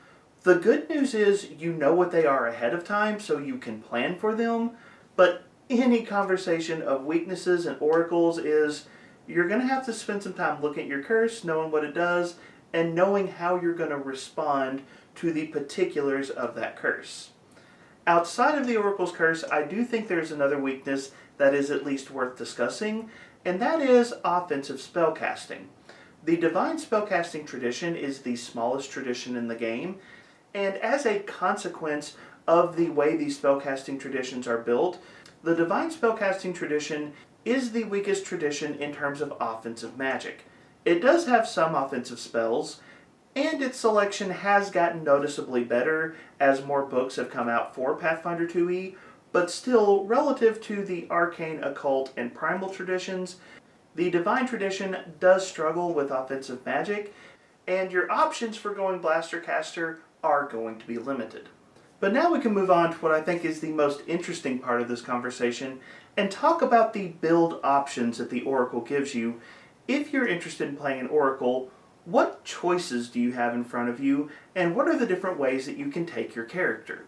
Speaker 1: The good news is you know what they are ahead of time, so you can plan for them, but any conversation of weaknesses and oracles is you're going to have to spend some time looking at your curse, knowing what it does, and knowing how you're going to respond to the particulars of that curse. Outside of the Oracle's Curse, I do think there's another weakness that is at least worth discussing, and that is offensive spellcasting. The Divine Spellcasting tradition is the smallest tradition in the game, and as a consequence of the way these spellcasting traditions are built, the Divine Spellcasting tradition is the weakest tradition in terms of offensive magic. It does have some offensive spells, and its selection has gotten noticeably better as more books have come out for Pathfinder 2e, but still, relative to the arcane, occult, and primal traditions, the Divine tradition does struggle with offensive magic, and your options for going Blaster Caster are going to be limited. But now we can move on to what I think is the most interesting part of this conversation and talk about the build options that the Oracle gives you. If you're interested in playing an Oracle, what choices do you have in front of you, and what are the different ways that you can take your character?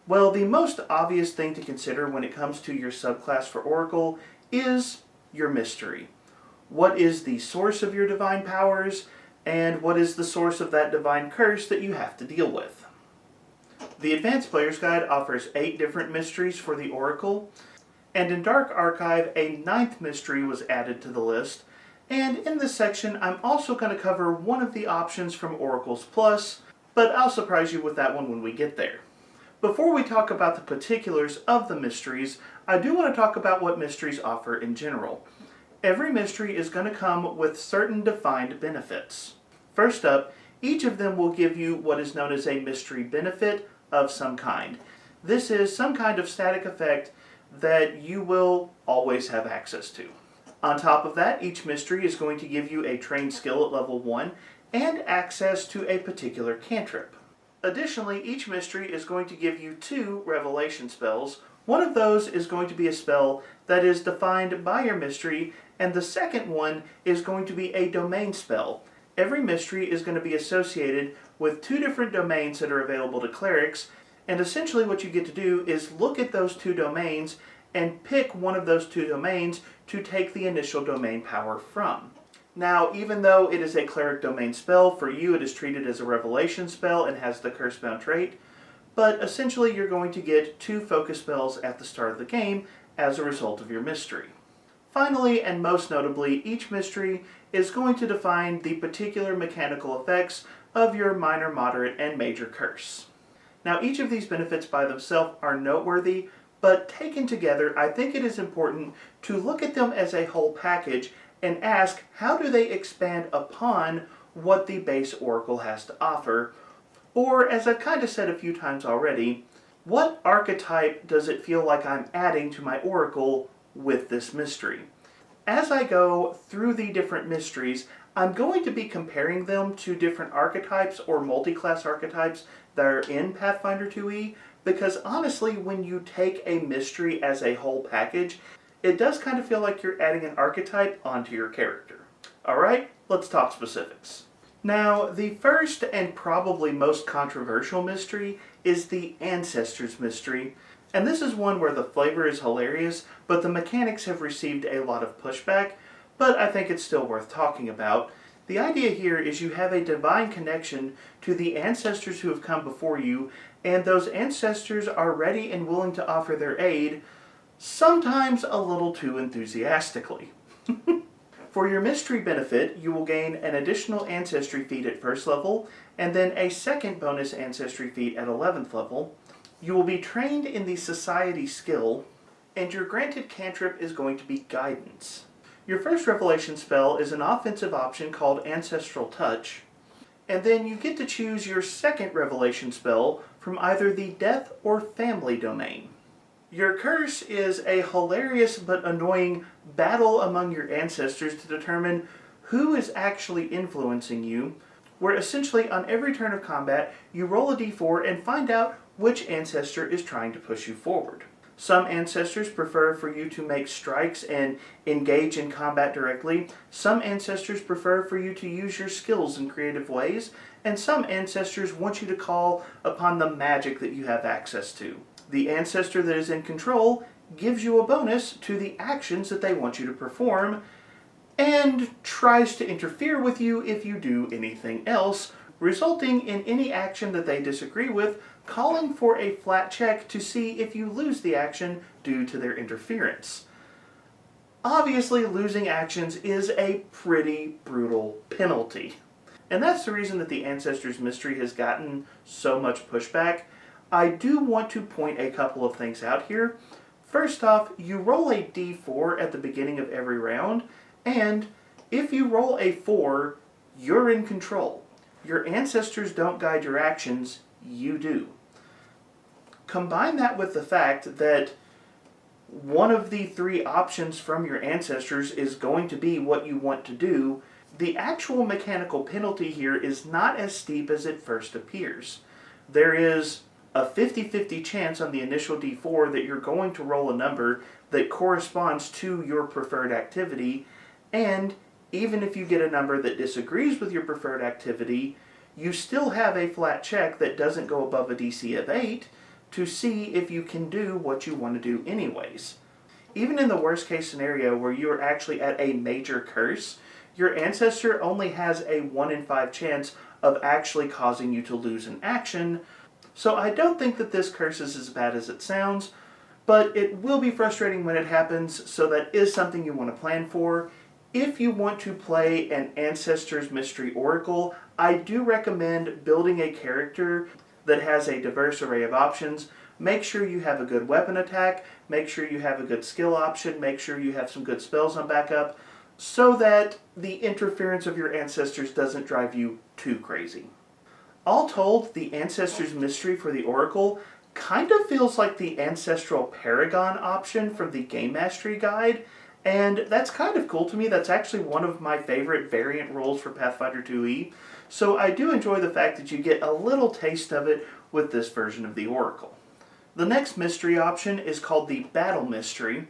Speaker 1: Well, the most obvious thing to consider when it comes to your subclass for Oracle is your mystery. What is the source of your divine powers, and what is the source of that divine curse that you have to deal with? The Advanced Player's Guide offers 8 different mysteries for the Oracle, and in Dark Archive, a 9th mystery was added to the list. And in this section, I'm also going to cover one of the options from Oracles Plus, but I'll surprise you with that one when we get there. Before we talk about the particulars of the mysteries, I do want to talk about what mysteries offer in general. Every mystery is going to come with certain defined benefits. First up, each of them will give you what is known as a mystery benefit of some kind. This is some kind of static effect that you will always have access to. On top of that, each mystery is going to give you a trained skill at level 1 and access to a particular cantrip. Additionally, each mystery is going to give you 2 revelation spells. One of those is going to be a spell that is defined by your mystery, and the second one is going to be a domain spell. Every mystery is going to be associated with 2 different domains that are available to clerics, and essentially what you get to do is look at those 2 domains and pick one of those 2 domains to take the initial domain power from. Now, even though it is a cleric domain spell, for you it is treated as a revelation spell and has the Cursebound trait, but essentially you're going to get 2 focus spells at the start of the game as a result of your mystery. Finally, and most notably, each mystery is going to define the particular mechanical effects of your minor, moderate, and major curse. Now, each of these benefits by themselves are noteworthy, but taken together, I think it is important to look at them as a whole package and ask, how do they expand upon what the base Oracle has to offer? Or, as I've kind of said a few times already, what archetype does it feel like I'm adding to my Oracle with this mystery? As I go through the different mysteries, I'm going to be comparing them to different archetypes or multi-class archetypes that are in Pathfinder 2e, because honestly, when you take a mystery as a whole package, it does kind of feel like you're adding an archetype onto your character. Alright, let's talk specifics. Now, the first and probably most controversial mystery is the Ancestors mystery, and this is one where the flavor is hilarious, but the mechanics have received a lot of pushback, but I think it's still worth talking about. The idea here is you have a divine connection to the ancestors who have come before you, and those ancestors are ready and willing to offer their aid, sometimes a little too enthusiastically. For your mystery benefit, you will gain an additional ancestry feat at 1st level, and then a second bonus ancestry feat at 11th level. You will be trained in the Society skill, and your granted cantrip is going to be Guidance. Your first revelation spell is an offensive option called Ancestral Touch, and then you get to choose your second revelation spell from either the Death or Family domain. Your curse is a hilarious but annoying battle among your ancestors to determine who is actually influencing you, where essentially on every turn of combat you roll a d4 and find out which ancestor is trying to push you forward. Some ancestors prefer for you to make strikes and engage in combat directly. Some ancestors prefer for you to use your skills in creative ways. And some ancestors want you to call upon the magic that you have access to. The ancestor that is in control gives you a bonus to the actions that they want you to perform and tries to interfere with you if you do anything else, resulting in any action that they disagree with calling for a flat check to see if you lose the action due to their interference. Obviously, losing actions is a pretty brutal penalty. And that's the reason that the Ancestors Mystery has gotten so much pushback. I do want to point a couple of things out here. First off, you roll a d4 at the beginning of every round, and if you roll a 4, you're in control. Your ancestors don't guide your actions, you do. Combine that with the fact that one of the 3 options from your ancestors is going to be what you want to do. The actual mechanical penalty here is not as steep as it first appears. There is a 50-50 chance on the initial d4 that you're going to roll a number that corresponds to your preferred activity, and even if you get a number that disagrees with your preferred activity, you still have a flat check that doesn't go above a DC of 8 to see if you can do what you want to do anyways. Even in the worst case scenario where you are actually at a major curse, your ancestor only has a 1 in 5 chance of actually causing you to lose an action, so I don't think that this curse is as bad as it sounds, but it will be frustrating when it happens, so that is something you want to plan for. If you want to play an Ancestors Mystery Oracle, I do recommend building a character that has a diverse array of options. Make sure you have a good weapon attack, make sure you have a good skill option, make sure you have some good spells on backup, so that the interference of your ancestors doesn't drive you too crazy. All told, the Ancestors Mystery for the Oracle kind of feels like the Ancestral Paragon option from the Game Mastery Guide, and that's kind of cool to me. That's actually one of my favorite variant rules for Pathfinder 2e, so I do enjoy the fact that you get a little taste of it with this version of the Oracle. The next mystery option is called the Battle Mystery,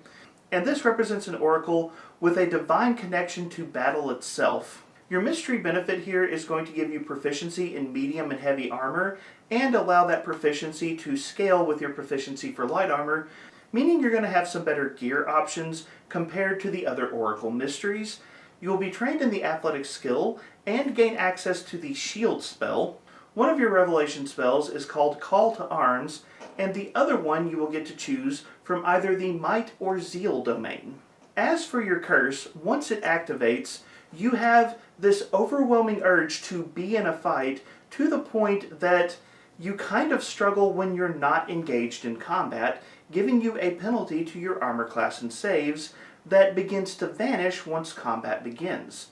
Speaker 1: and this represents an Oracle with a divine connection to battle itself. Your mystery benefit here is going to give you proficiency in medium and heavy armor, and allow that proficiency to scale with your proficiency for light armor, meaning you're going to have some better gear options compared to the other Oracle mysteries. You will be trained in the athletic skill, and gain access to the shield spell. One of your revelation spells is called Call to Arms, and the other one you will get to choose from either the Might or Zeal domain. As for your curse, once it activates, you have this overwhelming urge to be in a fight to the point that you kind of struggle when you're not engaged in combat, giving you a penalty to your armor class and saves that begins to vanish once combat begins.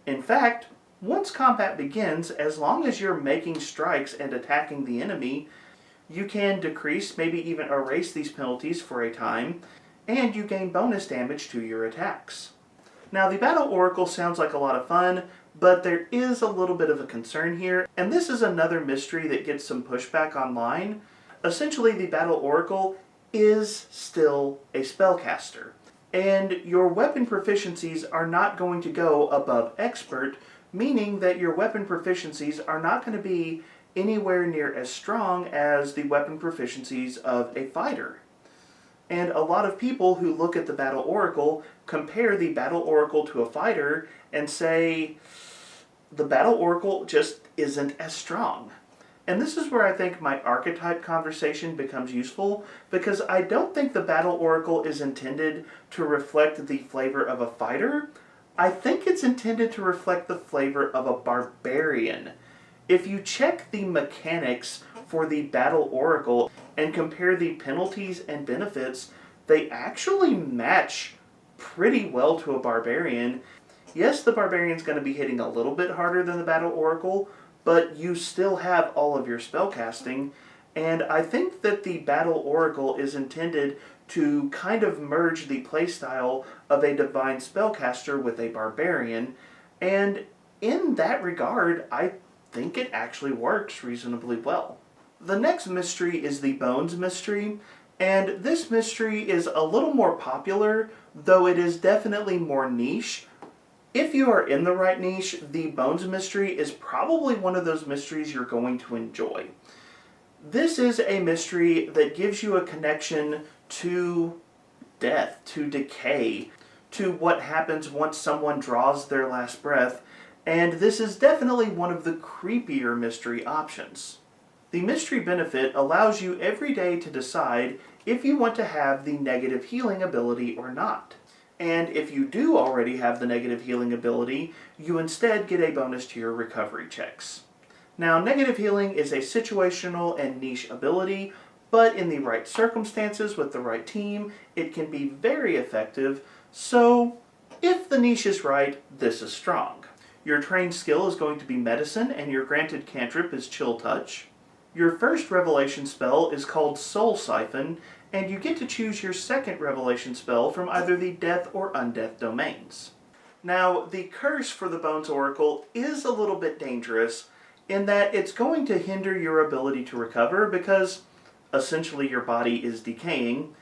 Speaker 1: In fact, once combat begins, as long as you're making strikes and attacking the enemy, you can decrease, maybe even erase these penalties for a time, and you gain bonus damage to your attacks. Now, the Battle Oracle sounds like a lot of fun, but there is a little bit of a concern here, and this is another mystery that gets some pushback online. Essentially, the Battle Oracle is still a spellcaster, and your weapon proficiencies are not going to go above expert, meaning that your weapon proficiencies are not going to be anywhere near as strong as the weapon proficiencies of a fighter. And a lot of people who look at the Battle Oracle compare the Battle Oracle to a fighter and say, the Battle Oracle just isn't as strong. And this is where I think my archetype conversation becomes useful, because I don't think the Battle Oracle is intended to reflect the flavor of a fighter. I think it's intended to reflect the flavor of a barbarian. If you check the mechanics for the Battle Oracle and compare the penalties and benefits, they actually match pretty well to a barbarian. Yes, the barbarian's going to be hitting a little bit harder than the Battle Oracle, but you still have all of your spellcasting, and I think that the Battle Oracle is intended to kind of merge the playstyle of a Divine Spellcaster with a barbarian, and in that regard, I think it actually works reasonably well. The next mystery is the Bones Mystery, and this mystery is a little more popular, though it is definitely more niche. If you are in the right niche, the Bones Mystery is probably one of those mysteries you're going to enjoy. This is a mystery that gives you a connection to death, to decay, to what happens once someone draws their last breath, and this is definitely one of the creepier mystery options. The mystery benefit allows you every day to decide if you want to have the negative healing ability or not. And if you do already have the negative healing ability, you instead get a bonus to your recovery checks. Now, negative healing is a situational and niche ability, but in the right circumstances with the right team, it can be very effective, so if the niche is right, this is strong. Your trained skill is going to be medicine, and your granted cantrip is chill touch. Your first revelation spell is called Soul Siphon, and you get to choose your second revelation spell from either the death or undeath domains. Now, the curse for the Bones Oracle is a little bit dangerous in that it's going to hinder your ability to recover because essentially your body is decaying.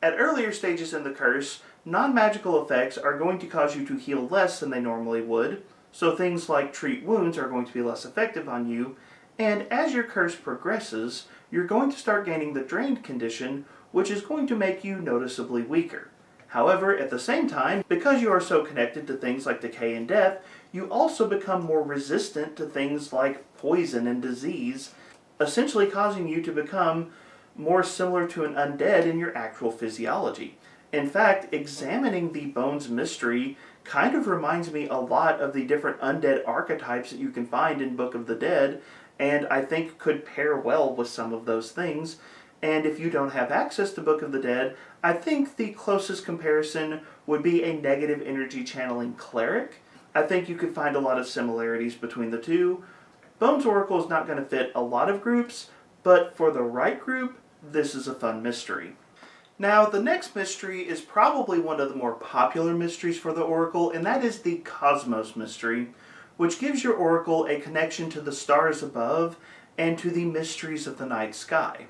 Speaker 1: At earlier stages in the curse, non-magical effects are going to cause you to heal less than they normally would, so things like treat wounds are going to be less effective on you, and as your curse progresses, you're going to start gaining the drained condition, which is going to make you noticeably weaker. However, at the same time, because you are so connected to things like decay and death, you also become more resistant to things like poison and disease, essentially causing you to become more similar to an undead in your actual physiology. In fact, examining the Bones Mystery kind of reminds me a lot of the different undead archetypes that you can find in Book of the Dead, and I think could pair well with some of those things. And if you don't have access to Book of the Dead, I think the closest comparison would be a negative energy channeling cleric. I think you could find a lot of similarities between the two. Bones Oracle is not going to fit a lot of groups, but for the right group, this is a fun mystery. Now, the next mystery is probably one of the more popular mysteries for the Oracle, and that is the Cosmos Mystery, which gives your Oracle a connection to the stars above and to the mysteries of the night sky.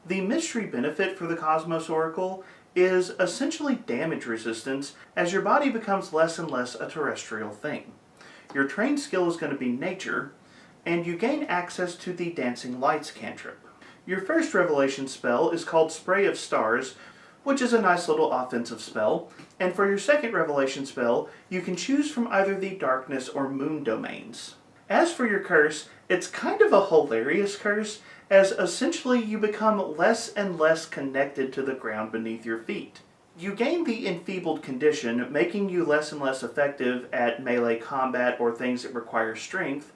Speaker 1: The mystery benefit for the Cosmos Oracle is essentially damage resistance as your body becomes less and less a terrestrial thing. Your trained skill is going to be nature, and you gain access to the Dancing Lights cantrip. Your first revelation spell is called Spray of Stars, which is a nice little offensive spell, and for your second revelation spell, you can choose from either the Darkness or Moon domains. As for your curse, it's kind of a hilarious curse, as essentially you become less and less connected to the ground beneath your feet. You gain the enfeebled condition, making you less and less effective at melee combat or things that require strength,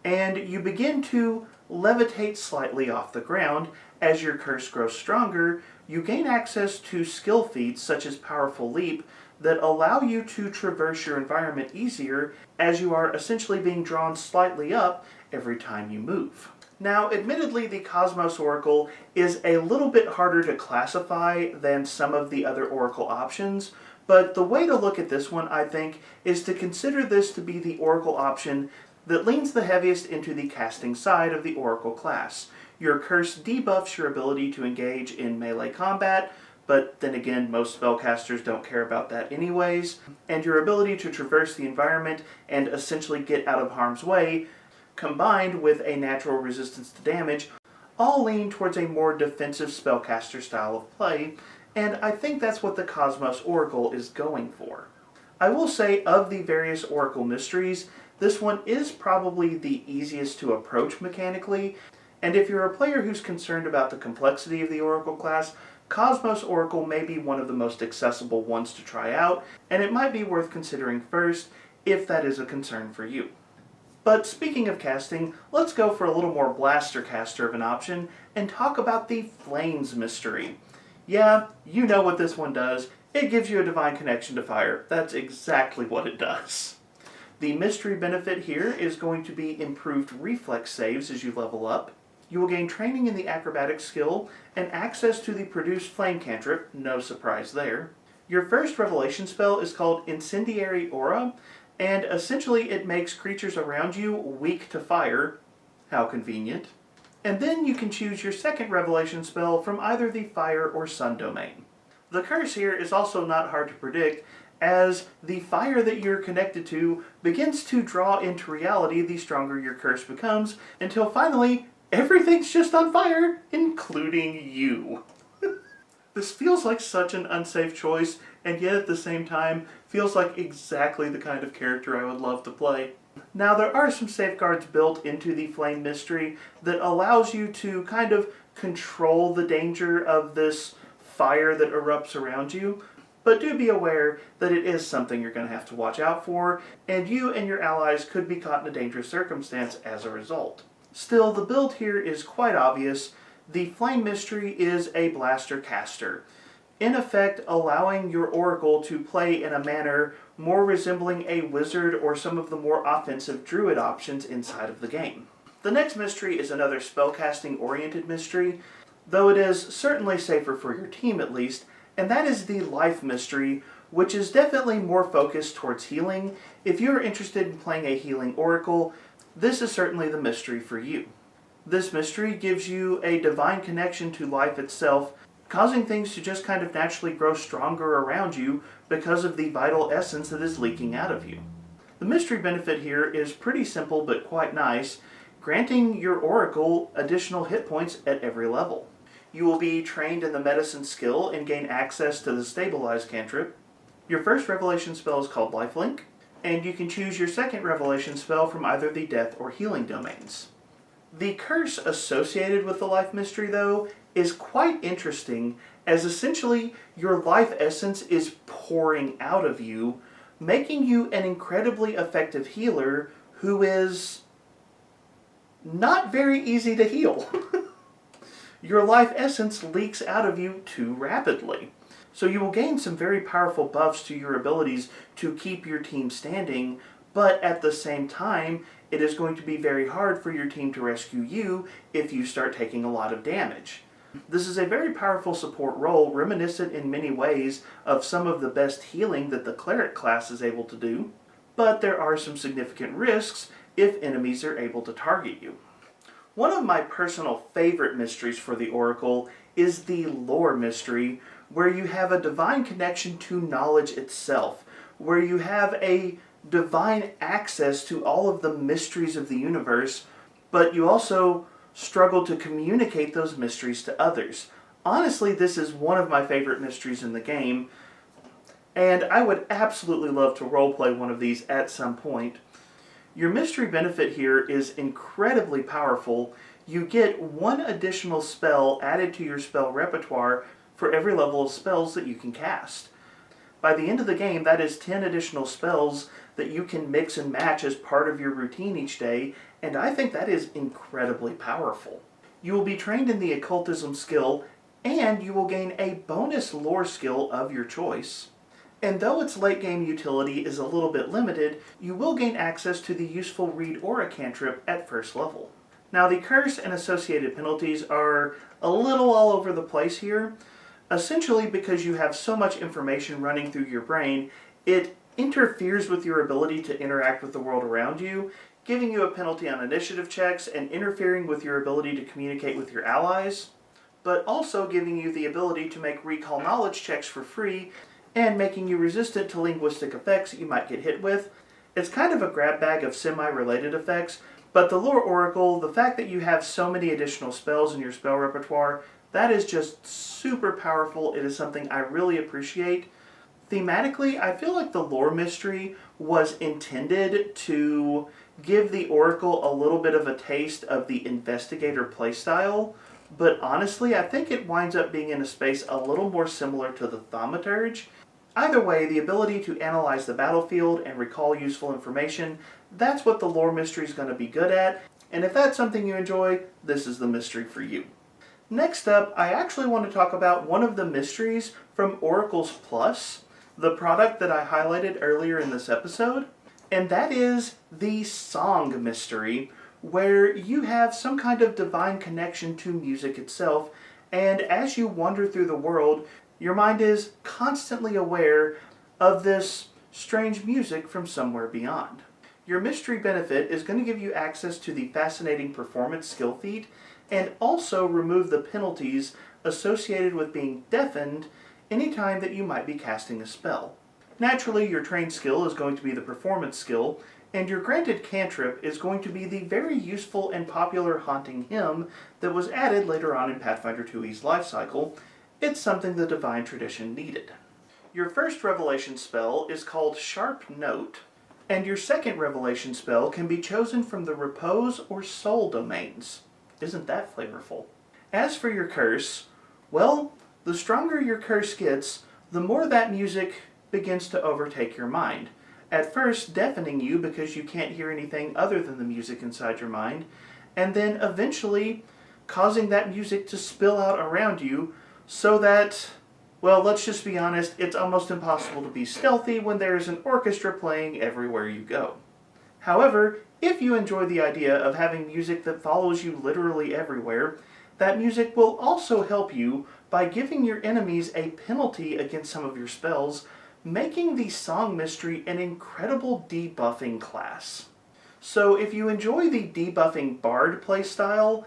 Speaker 1: and you begin to levitate slightly off the ground. As your curse grows stronger, you gain access to skill feats such as Powerful Leap that allow you to traverse your environment easier as you are essentially being drawn slightly up every time you move. Now, admittedly, the Cosmos Oracle is a little bit harder to classify than some of the other Oracle options, but the way to look at this one, I think, is to consider this to be the Oracle option that leans the heaviest into the casting side of the Oracle class. Your curse debuffs your ability to engage in melee combat, but then again, most spellcasters don't care about that anyways, and your ability to traverse the environment and essentially get out of harm's way, combined with a natural resistance to damage, all lean towards a more defensive spellcaster style of play, and I think that's what the Cosmos Oracle is going for. I will say, of the various Oracle mysteries, this one is probably the easiest to approach mechanically, and if you're a player who's concerned about the complexity of the Oracle class, Cosmos Oracle may be one of the most accessible ones to try out, and it might be worth considering first if that is a concern for you. But speaking of casting, let's go for a little more blaster caster of an option and talk about the Flames Mystery. Yeah, you know what this one does. It gives you a divine connection to fire. That's exactly what it does. The mystery benefit here is going to be improved reflex saves as you level up. You will gain training in the acrobatic skill and access to the produced flame cantrip, no surprise there. Your first revelation spell is called Incendiary Aura, and essentially it makes creatures around you weak to fire. How convenient. And then you can choose your second revelation spell from either the fire or sun domain. The curse here is also not hard to predict, as the fire that you're connected to begins to draw into reality the stronger your curse becomes, until finally, everything's just on fire, including you. This feels like such an unsafe choice, and yet at the same time, feels like exactly the kind of character I would love to play. Now there are some safeguards built into the Flame Mystery that allows you to kind of control the danger of this fire that erupts around you, but do be aware that it is something you're going to have to watch out for, and you and your allies could be caught in a dangerous circumstance as a result. Still, the build here is quite obvious. The Flame Mystery is a blaster caster, in effect allowing your Oracle to play in a manner more resembling a wizard or some of the more offensive druid options inside of the game. The next mystery is another spellcasting oriented mystery, though it is certainly safer for your team at least, and that is the Life Mystery, which is definitely more focused towards healing. If you're interested in playing a healing Oracle, this is certainly the mystery for you. This mystery gives you a divine connection to life itself, causing things to just kind of naturally grow stronger around you because of the vital essence that is leaking out of you. The mystery benefit here is pretty simple but quite nice, granting your Oracle additional hit points at every level. You will be trained in the medicine skill and gain access to the stabilize cantrip. Your first revelation spell is called Lifelink, and you can choose your second revelation spell from either the death or healing domains. The curse associated with the Life Mystery, though, is quite interesting, as essentially your life essence is pouring out of you, making you an incredibly effective healer who is not very easy to heal. Your life essence leaks out of you too rapidly. So you will gain some very powerful buffs to your abilities to keep your team standing, but at the same time, it is going to be very hard for your team to rescue you if you start taking a lot of damage. This is a very powerful support role, reminiscent in many ways of some of the best healing that the cleric class is able to do, but there are some significant risks if enemies are able to target you. One of my personal favorite mysteries for the Oracle is the Lore Mystery, where you have a divine connection to knowledge itself, where you have a divine access to all of the mysteries of the universe, but you also struggle to communicate those mysteries to others. Honestly, this is one of my favorite mysteries in the game, and I would absolutely love to roleplay one of these at some point. Your mystery benefit here is incredibly powerful. You get one additional spell added to your spell repertoire for every level of spells that you can cast. By the end of the game, that is 10 additional spells that you can mix and match as part of your routine each day, and I think that is incredibly powerful. You will be trained in the occultism skill, and you will gain a bonus lore skill of your choice. And though its late game utility is a little bit limited, you will gain access to the useful Read Aura cantrip at first level. Now the curse and associated penalties are a little all over the place here, essentially because you have so much information running through your brain, it interferes with your ability to interact with the world around you, giving you a penalty on initiative checks and interfering with your ability to communicate with your allies, but also giving you the ability to make recall knowledge checks for free and making you resistant to linguistic effects that you might get hit with. It's kind of a grab bag of semi-related effects, but the Lore Oracle, the fact that you have so many additional spells in your spell repertoire, that is just super powerful. It is something I really appreciate. Thematically, I feel like the Lore Mystery was intended to give the Oracle a little bit of a taste of the Investigator playstyle, but honestly, I think it winds up being in a space a little more similar to the Thaumaturge. Either way, the ability to analyze the battlefield and recall useful information, that's what the Lore Mystery is going to be good at, and if that's something you enjoy, this is the mystery for you. Next up, I actually want to talk about one of the mysteries from Oracles Plus, the product that I highlighted earlier in this episode, and that is the Song Mystery, where you have some kind of divine connection to music itself, and as you wander through the world, your mind is constantly aware of this strange music from somewhere beyond. Your mystery benefit is going to give you access to the fascinating performance skill feat, and also remove the penalties associated with being deafened anytime that you might be casting a spell. Naturally, your trained skill is going to be the performance skill, and your granted cantrip is going to be the very useful and popular Haunting Hymn that was added later on in Pathfinder 2e's lifecycle. It's something the Divine Tradition needed. Your first revelation spell is called Sharp Note, And your second revelation spell can be chosen from the repose or soul domains. Isn't that flavorful? As for your curse, well, the stronger your curse gets, the more that music begins to overtake your mind. At first, deafening you because you can't hear anything other than the music inside your mind, and then eventually causing that music to spill out around you so that, well, let's just be honest, it's almost impossible to be stealthy when there is an orchestra playing everywhere you go. However, if you enjoy the idea of having music that follows you literally everywhere, that music will also help you by giving your enemies a penalty against some of your spells, making the Song Mystery an incredible debuffing class. So if you enjoy the debuffing Bard playstyle,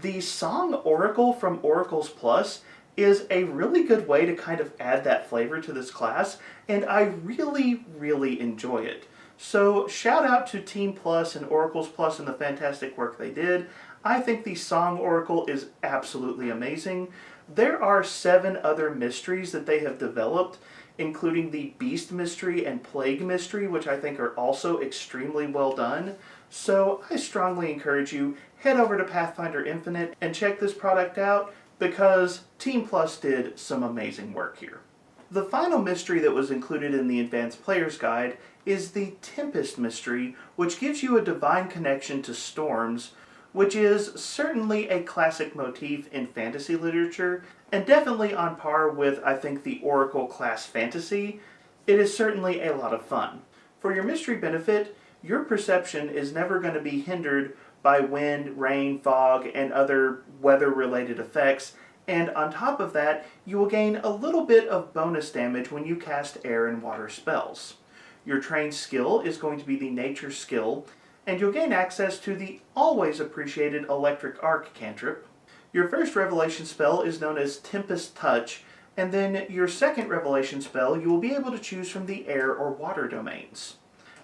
Speaker 1: the Song Oracle from Oracles Plus is a really good way to kind of add that flavor to this class, and I really, really enjoy it. So shout out to Team Plus and Oracles Plus and the fantastic work they did. I think the Song Oracle is absolutely amazing. There are 7 other mysteries that they have developed, including the Beast Mystery and Plague Mystery, which I think are also extremely well done. So I strongly encourage you, head over to Pathfinder Infinite and check this product out, because Team Plus did some amazing work here. The final mystery that was included in the Advanced Player's Guide is the Tempest Mystery, which gives you a divine connection to storms, which is certainly a classic motif in fantasy literature, and definitely on par with, I think, the Oracle class fantasy. It is certainly a lot of fun. For your mystery benefit, your perception is never going to be hindered by wind, rain, fog, and other weather-related effects, and on top of that, you will gain a little bit of bonus damage when you cast air and water spells. Your trained skill is going to be the nature skill, and you'll gain access to the always appreciated electric arc cantrip. Your first revelation spell is known as Tempest Touch, and then your second revelation spell you will be able to choose from the air or water domains.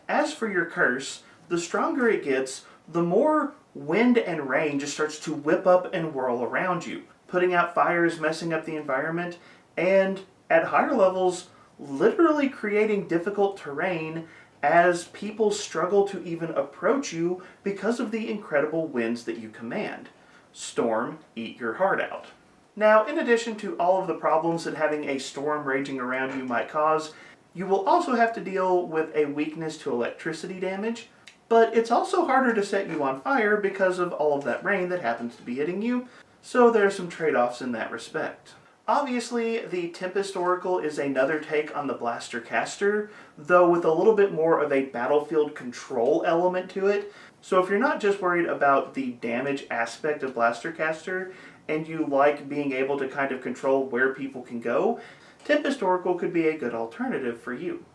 Speaker 1: As for your curse, the stronger it gets, the more wind and rain just starts to whip up and whirl around you, putting out fires, messing up the environment, and at higher levels, literally creating difficult terrain as people struggle to even approach you because of the incredible winds that you command. Storm, eat your heart out. Now, in addition to all of the problems that having a storm raging around you might cause, you will also have to deal with a weakness to electricity damage, but it's also harder to set you on fire because of all of that rain that happens to be hitting you, so there are some trade-offs in that respect. Obviously, the Tempest Oracle is another take on the Blaster Caster, though with a little bit more of a battlefield control element to it. So if you're not just worried about the damage aspect of Blaster Caster, and you like being able to kind of control where people can go, Tempest Oracle could be a good alternative for you.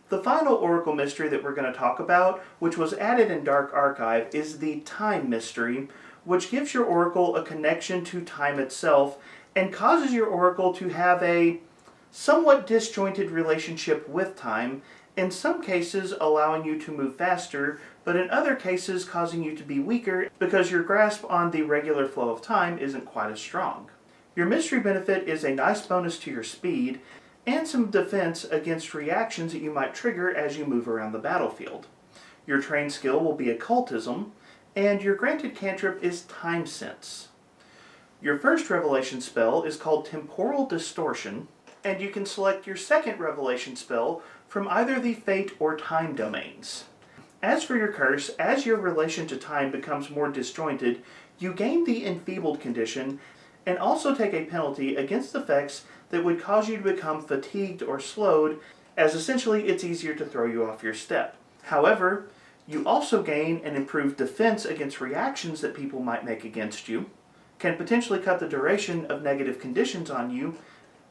Speaker 1: The final Oracle mystery that we're going to talk about, which was added in Dark Archive, is the Time Mystery, which gives your Oracle a connection to time itself and causes your Oracle to have a somewhat disjointed relationship with time, in some cases allowing you to move faster, but in other cases causing you to be weaker because your grasp on the regular flow of time isn't quite as strong. Your mystery benefit is a nice bonus to your speed, and some defense against reactions that you might trigger as you move around the battlefield. Your trained skill will be Occultism, and your granted cantrip is Time Sense. Your first revelation spell is called Temporal Distortion, and you can select your second revelation spell from either the Fate or Time domains. As for your curse, as your relation to time becomes more disjointed, you gain the Enfeebled condition and also take a penalty against effects that would cause you to become fatigued or slowed, as essentially it's easier to throw you off your step. However, you also gain an improved defense against reactions that people might make against you, can potentially cut the duration of negative conditions on you,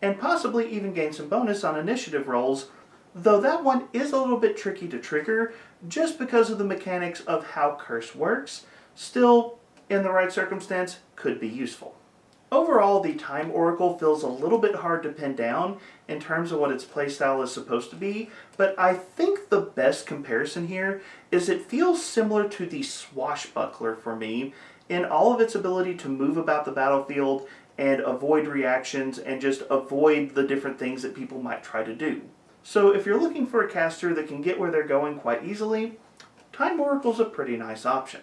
Speaker 1: and possibly even gain some bonus on initiative rolls, though that one is a little bit tricky to trigger just because of the mechanics of how Curse works. Still, in the right circumstance, could be useful. Overall, the Time Oracle feels a little bit hard to pin down in terms of what its playstyle is supposed to be, but I think the best comparison here is it feels similar to the Swashbuckler for me in all of its ability to move about the battlefield and avoid reactions and just avoid the different things that people might try to do. So if you're looking for a caster that can get where they're going quite easily, Time Oracle's a pretty nice option.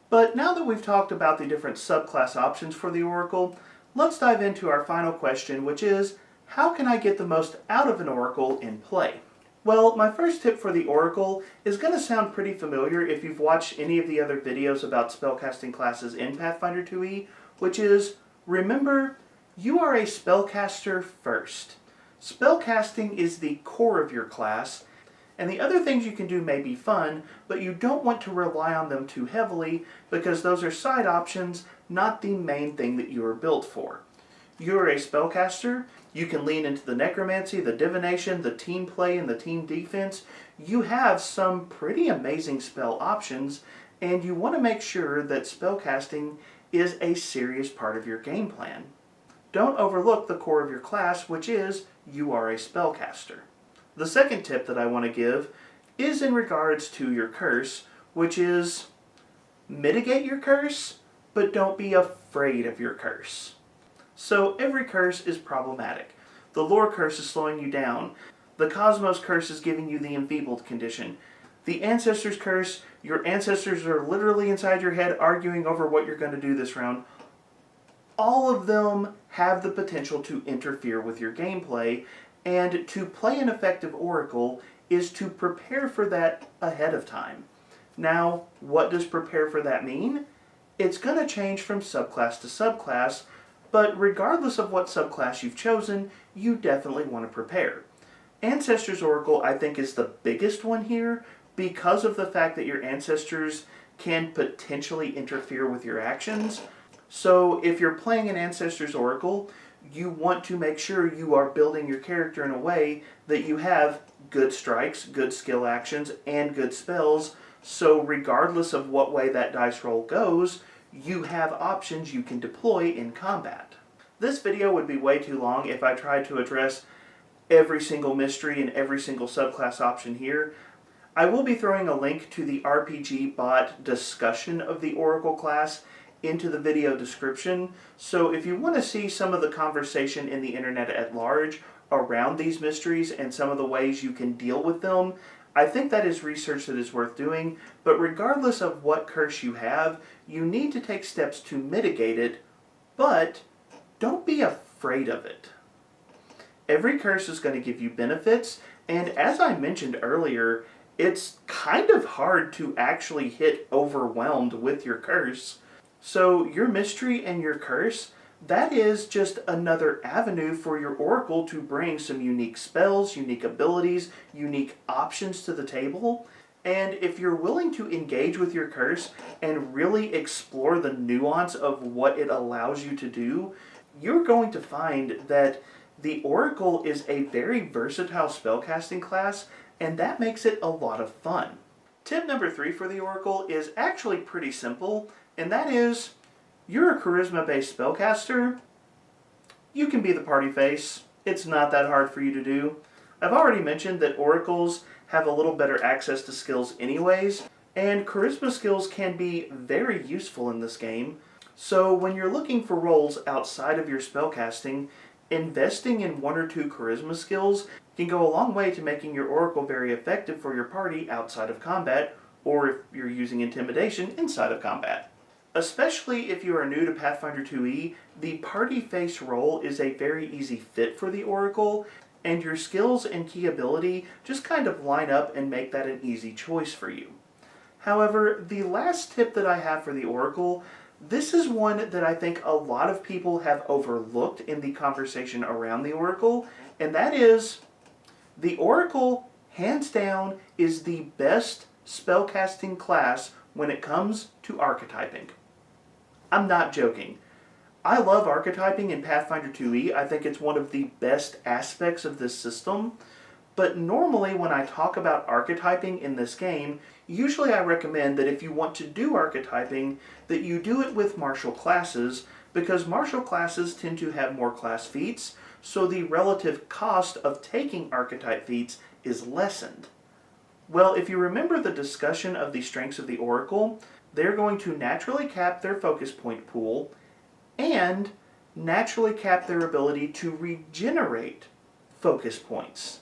Speaker 1: But now that we've talked about the different subclass options for the Oracle, let's dive into our final question, which is, how can I get the most out of an Oracle in play? Well, my first tip for the Oracle is going to sound pretty familiar if you've watched any of the other videos about spellcasting classes in Pathfinder 2e, which is, remember, you are a spellcaster first. Spellcasting is the core of your class, and the other things you can do may be fun, but you don't want to rely on them too heavily because those are side options, not the main thing that you are built for. You're a spellcaster, you can lean into the necromancy, the divination, the team play, and the team defense. You have some pretty amazing spell options, and you want to make sure that spellcasting is a serious part of your game plan. Don't overlook the core of your class, which is you are a spellcaster. The second tip that I want to give is in regards to your curse, which is mitigate your curse, but don't be afraid of your curse. So every curse is problematic. The lore curse is slowing you down. The cosmos curse is giving you the enfeebled condition. The ancestors curse, your ancestors are literally inside your head arguing over what you're going to do this round. All of them have the potential to interfere with your gameplay, and to play an effective Oracle is to prepare for that ahead of time. Now, what does prepare for that mean? It's going to change from subclass to subclass, but regardless of what subclass you've chosen, you definitely want to prepare. Ancestors Oracle, I think, is the biggest one here because of the fact that your ancestors can potentially interfere with your actions. So if you're playing an Ancestors Oracle, you want to make sure you are building your character in a way that you have good strikes, good skill actions, and good spells, so regardless of what way that dice roll goes, you have options you can deploy in combat. This video would be way too long if I tried to address every single mystery and every single subclass option here. I will be throwing a link to the RPG bot discussion of the Oracle class into the video description, so if you want to see some of the conversation in the internet at large around these mysteries and some of the ways you can deal with them, I think that is research that is worth doing, but regardless of what curse you have, you need to take steps to mitigate it, but don't be afraid of it. Every curse is going to give you benefits, and as I mentioned earlier, it's kind of hard to actually hit overwhelmed with your curse. So your mystery and your curse, that is just another avenue for your Oracle to bring some unique spells, unique abilities, unique options to the table. And if you're willing to engage with your curse and really explore the nuance of what it allows you to do, you're going to find that the Oracle is a very versatile spellcasting class, and that makes it a lot of fun. Tip number 3 for the Oracle is actually pretty simple, and that is, you're a charisma-based spellcaster, you can be the party face. It's not that hard for you to do. I've already mentioned that Oracles have a little better access to skills anyways, and charisma skills can be very useful in this game. So when you're looking for roles outside of your spellcasting, investing in 1 or 2 charisma skills can go a long way to making your Oracle very effective for your party outside of combat, or if you're using intimidation inside of combat. Especially if you are new to Pathfinder 2e, the party face role is a very easy fit for the Oracle, and your skills and key ability just kind of line up and make that an easy choice for you. However, the last tip that I have for the Oracle, this is one that I think a lot of people have overlooked in the conversation around the Oracle, and that is, the Oracle, hands down, is the best spellcasting class when it comes to archetyping. I'm not joking. I love archetyping in Pathfinder 2e. I think it's one of the best aspects of this system. But normally when I talk about archetyping in this game, usually I recommend that if you want to do archetyping, that you do it with martial classes, because martial classes tend to have more class feats, so the relative cost of taking archetype feats is lessened. Well, if you remember the discussion of the strengths of the Oracle, they're going to naturally cap their focus point pool and naturally cap their ability to regenerate focus points.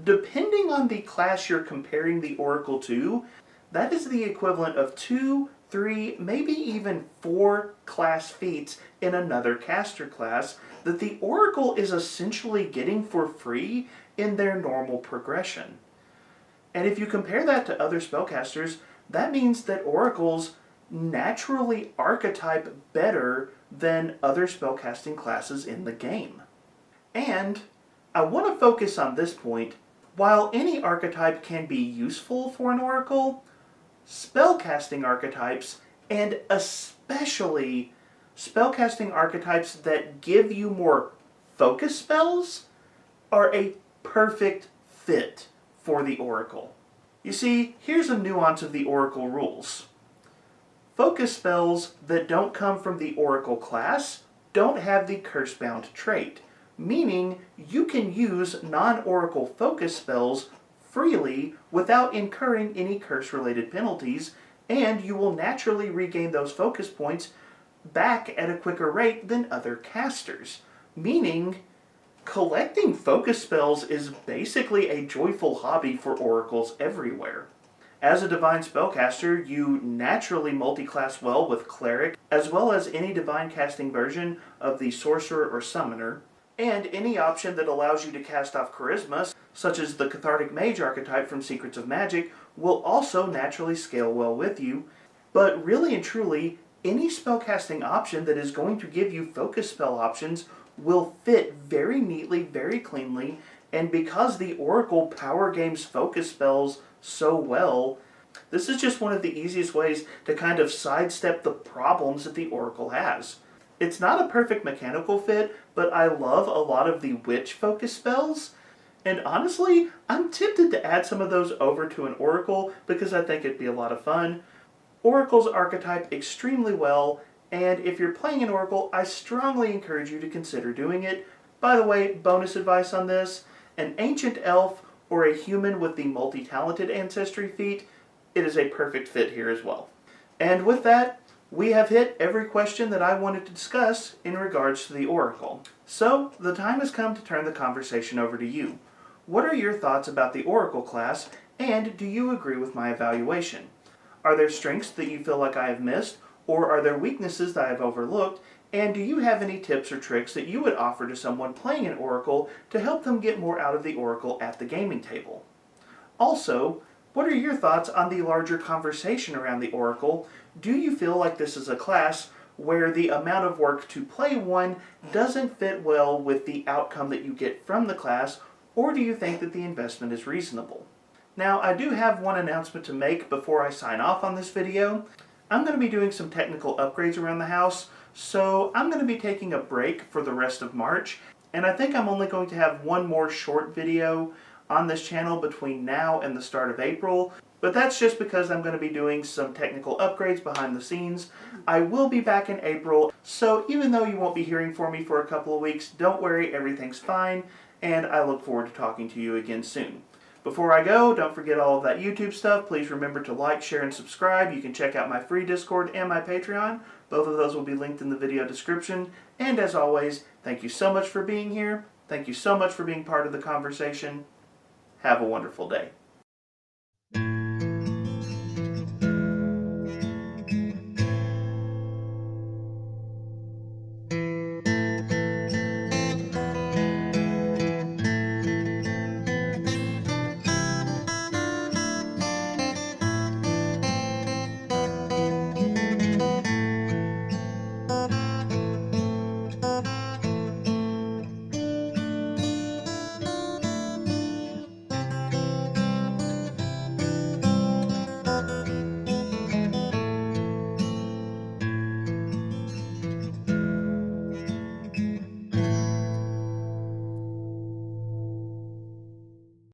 Speaker 1: Depending on the class you're comparing the Oracle to, that is the equivalent of 2, 3, maybe even 4 class feats in another caster class that the Oracle is essentially getting for free in their normal progression. And if you compare that to other spellcasters, that means that Oracles naturally archetype better than other spellcasting classes in the game. And I want to focus on this point. While any archetype can be useful for an Oracle, spellcasting archetypes, and especially spellcasting archetypes that give you more focus spells, are a perfect fit for the Oracle. You see, here's a nuance of the Oracle rules. Focus spells that don't come from the Oracle class don't have the Cursebound trait, meaning you can use non-Oracle focus spells freely without incurring any curse-related penalties, and you will naturally regain those focus points back at a quicker rate than other casters, meaning collecting focus spells is basically a joyful hobby for Oracles everywhere. As a Divine Spellcaster, you naturally multi-class well with Cleric, as well as any Divine casting version of the Sorcerer or Summoner, and any option that allows you to cast off Charisma, such as the Cathartic Mage archetype from Secrets of Magic, will also naturally scale well with you. But really and truly, any spellcasting option that is going to give you focus spell options will fit very neatly, very cleanly, and because the Oracle power games focus spells so well, this is just one of the easiest ways to kind of sidestep the problems that the Oracle has. It's not a perfect mechanical fit, but I love a lot of the witch focus spells, and honestly, I'm tempted to add some of those over to an Oracle because I think it'd be a lot of fun. Oracles archetype extremely well, and if you're playing an Oracle, I strongly encourage you to consider doing it. By the way, bonus advice on this, an ancient elf or a human with the multi-talented ancestry feat, it is a perfect fit here as well. And with that, we have hit every question that I wanted to discuss in regards to the Oracle. So, the time has come to turn the conversation over to you. What are your thoughts about the Oracle class, and do you agree with my evaluation? Are there strengths that you feel like I have missed, or are there weaknesses that I have overlooked, and do you have any tips or tricks that you would offer to someone playing an Oracle to help them get more out of the Oracle at the gaming table? Also, what are your thoughts on the larger conversation around the Oracle? Do you feel like this is a class where the amount of work to play one doesn't fit well with the outcome that you get from the class, or do you think that the investment is reasonable? Now, I do have one announcement to make before I sign off on this video. I'm going to be doing some technical upgrades around the house, so I'm going to be taking a break for the rest of March, and I think I'm only going to have one more short video on this channel between now and the start of April, but that's just because I'm going to be doing some technical upgrades behind the scenes. I will be back in April, so even though you won't be hearing from me for a couple of weeks, don't worry, everything's fine, and I look forward to talking to you again soon. Before I go, don't forget all of that YouTube stuff. Please remember to like, share, and subscribe. You can check out my free Discord and my Patreon. Both of those will be linked in the video description. And as always, thank you so much for being here. Thank you so much for being part of the conversation. Have a wonderful day.